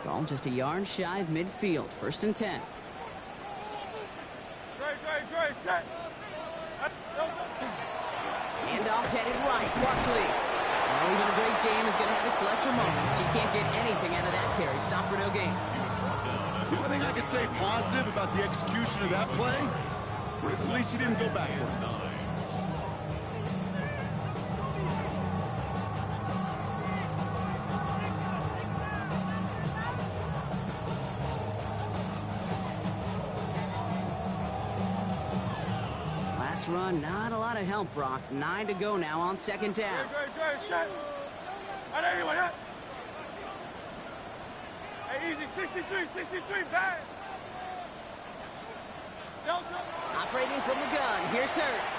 Ball just a yard shy of midfield. 1st and 10. Handoff headed right. Barkley. Well, even a great game is going to have its lesser moments. You can't get anything out of that carry. Stop for no gain. The only thing I could say positive about the execution of that play is at least he didn't go backwards. Last run, not a lot of help, Brock. 9 to go now on 2nd down. Easy, 63, back. Operating from the gun. Here's Hurts.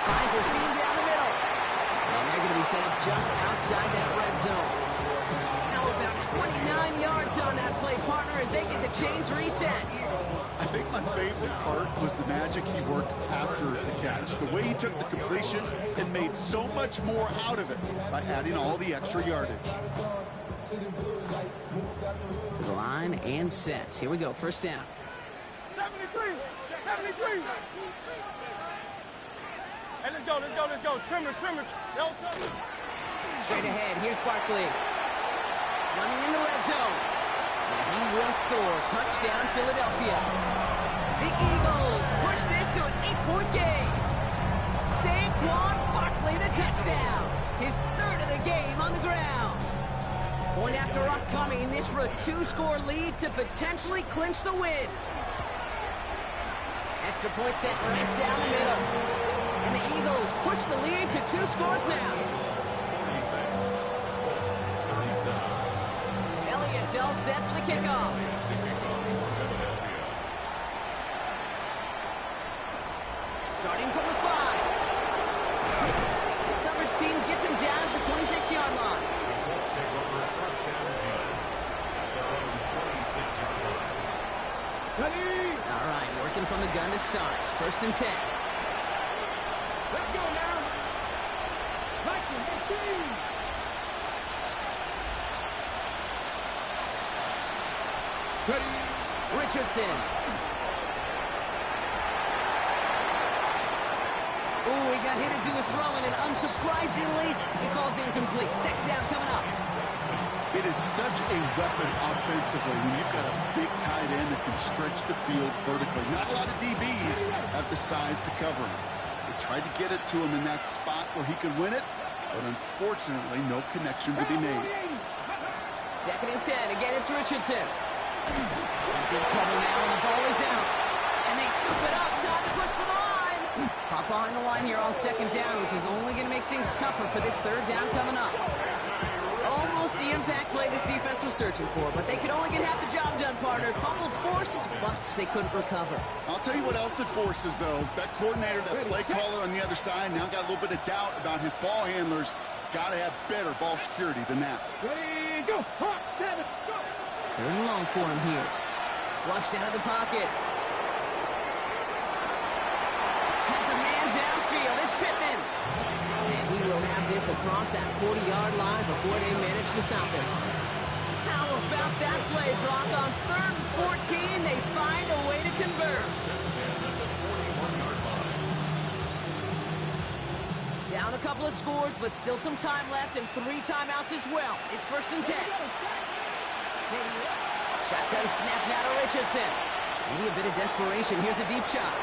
Finds a seam down the middle. And they're going to be set up just outside that red zone. Now about 29 yards on that play, partner, as they get the chains reset. I think my favorite part was the magic he worked after the catch. The way he took the completion and made so much more out of it by adding all the extra yardage. To the line and set. Here we go. 1st down. 73. Hey, let's go. Trimmer. Straight ahead. Here's Barkley. Running in the red zone. And he will score. Touchdown, Philadelphia. The Eagles push this to an 8-point game. Saquon Barkley, the touchdown. His 3rd of the game on the ground. Point after upcoming, this for a 2-score lead to potentially clinch the win. Extra point set right down the middle. And the Eagles push the lead to 2 scores now. 46-37. Elliott's all set for the kickoff. Starting from the 5. Coverage team gets him down at the 26-yard line. Let's take over 1st down and 10 at their own 26-yard line. All right, working from the gun to start. 1st and 10. Let's go now. Ready. Richardson. Ooh, he got hit as he was throwing, and unsurprisingly, he falls incomplete. 2nd down coming up. It is such a weapon offensively when you've got a big tight end that can stretch the field vertically. Not a lot of DBs have the size to cover him. They tried to get it to him in that spot where he could win it, but unfortunately, no connection to be made. 2nd and 10. Again, it's Richardson. Big trouble now, and the ball is out. And they scoop it up. Time to push for the line. Pop behind the line here on 2nd down, which is only going to make things tougher for this 3rd down coming up. Almost the impact play this defense was searching for, but they could only get half the job done, partner. Fumble forced, but they couldn't recover. I'll tell you what else it forces, though. That coordinator, that play caller on the other side, now got a little bit of doubt about his ball handlers. Got to have better ball security than that. Ready, go. Hot, 7, go. 3rd and long for him here. Flushed out of the pocket. Has a man downfield. It's Pittman. And he will have this across that 40-yard line before they manage to stop him. How about that play, Brock? On 3rd and 14, they find a way to convert. Down a couple of scores, but still some time left and 3 timeouts as well. It's 1st and 10. Shotgun snap now to Richardson. Maybe a bit of desperation. Here's a deep shot.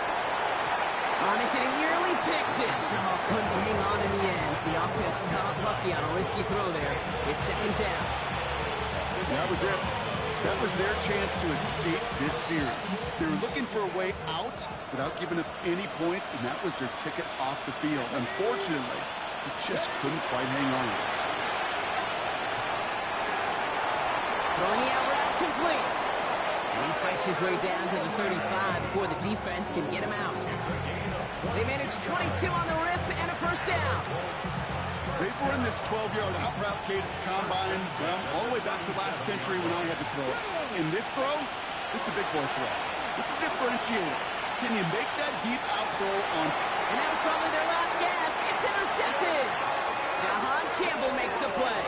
On it, and he nearly picked it. Oh, couldn't hang on in the end. The offense got lucky on a risky throw there. It's 2nd down. That was it. That was their chance to escape this series. They were looking for a way out without giving up any points, and that was their ticket off the field. Unfortunately, they just couldn't quite hang on. Throwing the out route complete. And he fights his way down to the 35 before the defense can get him out. They managed 22 on the rip and a first down. They've run this 12-yard out route, Kate, at the combine, well, all the way back to last century when I had to throw it. In this throw, this is a big boy throw. This is differentiated. Can you make that deep out throw on top? And that was probably their last gasp. It's intercepted. Jahan Campbell makes the play.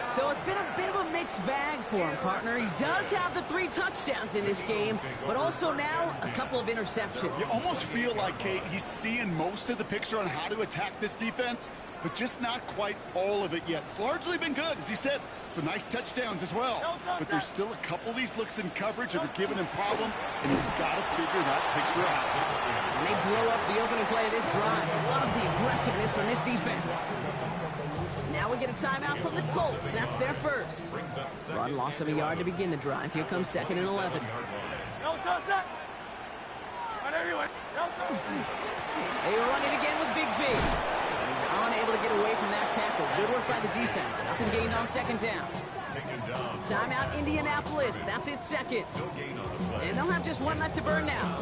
So it's been a bit of a mixed bag for him, partner. He does have the 3 touchdowns in this game, but also now a couple of interceptions. You almost feel like, Kate, he's seeing most of the picture on how to attack this defense, but just not quite all of it yet. It's largely been good, as he said. Some nice touchdowns as well. But there's still a couple of these looks in coverage that are giving him problems, and he's got to figure that picture out. And they blow up the opening play of this drive. Love the aggressiveness from this defense. Now we get a timeout from the Colts. That's their first. Run loss of a yard to begin the drive. Here comes 2nd and 11. They run it again with Bigsby. He's unable to get away from that tackle. Good work by the defense. Nothing gained on 2nd down. Timeout Indianapolis. That's its 2nd. And they'll have just 1 left to burn now.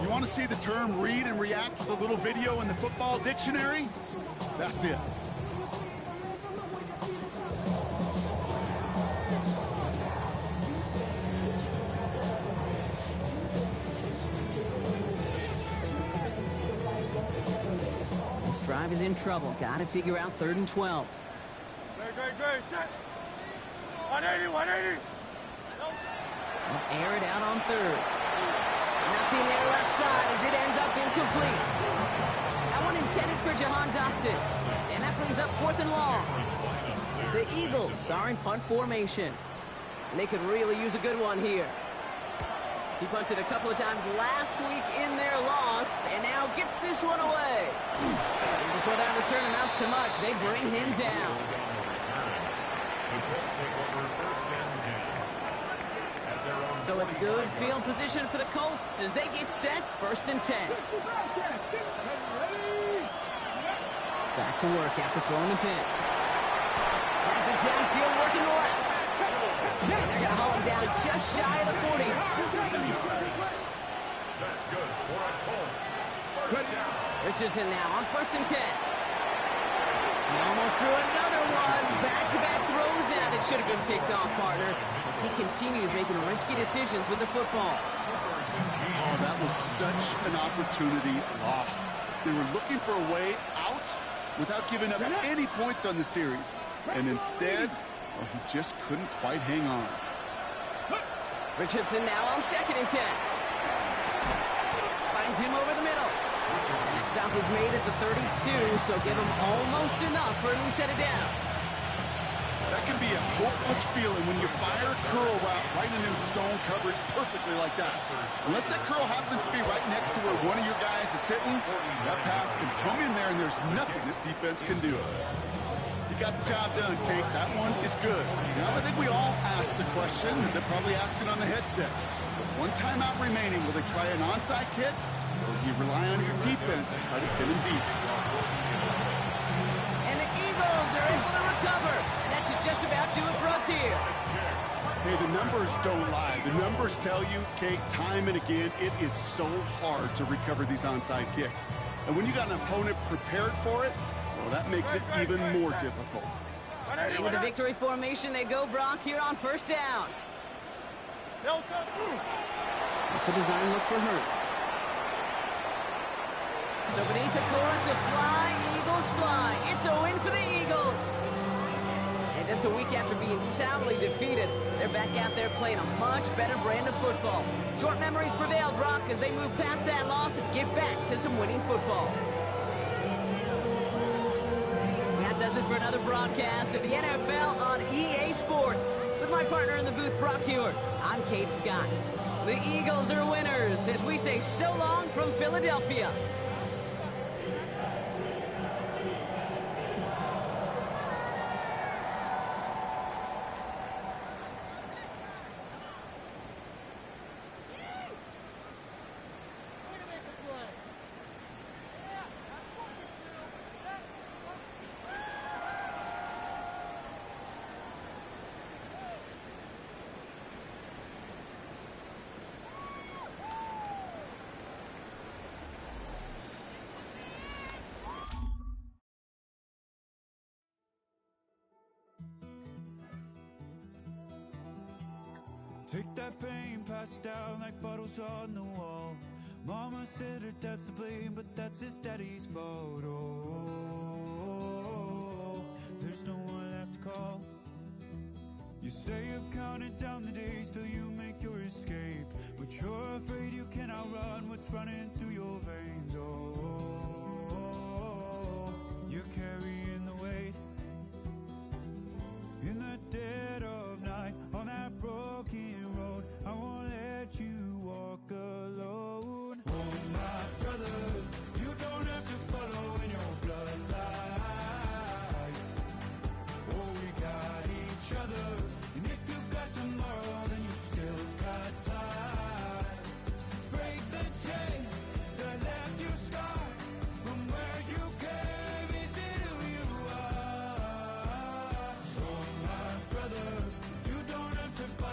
You want to see the term read and react with a little video in the football dictionary? That's it. Drive is in trouble. Got to figure out 3rd and 12. They'll air it out on 3rd. Nothing there left side as it ends up incomplete. That one intended for Jahan Dotson. And that brings up 4th and long. The Eagles are in punt formation. And they could really use a good one here. He punted a couple of times last week in their loss, and now gets this one away. And before that return amounts to much, they bring him down. So it's good field position for the Colts as they get set, 1st and 10. Back to work after throwing the pick. Has it downfield working the left. And they're going to haul him down just shy of the 40. That's good for a Colts. First down. Richardson now on 1st and 10. He almost threw another one. Back-to-back throws now that should have been picked off, partner, as he continues making risky decisions with the football. Oh, that was such an opportunity lost. They were looking for a way out without giving up any points on the series. And instead, well, he just couldn't quite hang on. Richardson now on 2nd and 10. Finds him over the middle. And the stop is made at the 32, so give him almost enough for a new set of downs. That can be a hopeless feeling when you fire a curl route right into zone coverage perfectly like that. Unless that curl happens to be right next to where one of your guys is sitting, that pass can come in there and there's nothing this defense can do. You got the job done, Kate. That one is good. Now, I think we all asked the question that they're probably asking on the headsets. With 1 timeout remaining, will they try an onside kick? Or will you rely on your defense and try to hit him deep? And the Eagles are able to recover. And that should just about do it for us here. Hey, the numbers don't lie. The numbers tell you, Kate, time and again, it is so hard to recover these onside kicks. And when you got an opponent prepared for it, well, that makes it even more difficult. Into the victory formation they go, Brock, here on 1st down. It's a design look for Hurts. So beneath the chorus of Fly, Eagles Fly, it's a win for the Eagles. And just a week after being soundly defeated, they're back out there playing a much better brand of football. Short memories prevail, Brock, as they move past that loss and get back to some winning football. That does it for another broadcast of the NFL on EA Sports. With my partner in the booth, Brock Hewitt, I'm Kate Scott. The Eagles are winners as we say so long from Philadelphia. Take that pain, pass it down like bottles on the wall. Mama said her dad's to blame, but that's his daddy's fault. Oh, there's no one left to call. You stay up counting down the days till you make your escape, but you're afraid you can't outrun what's running through your veins. Oh, you're carrying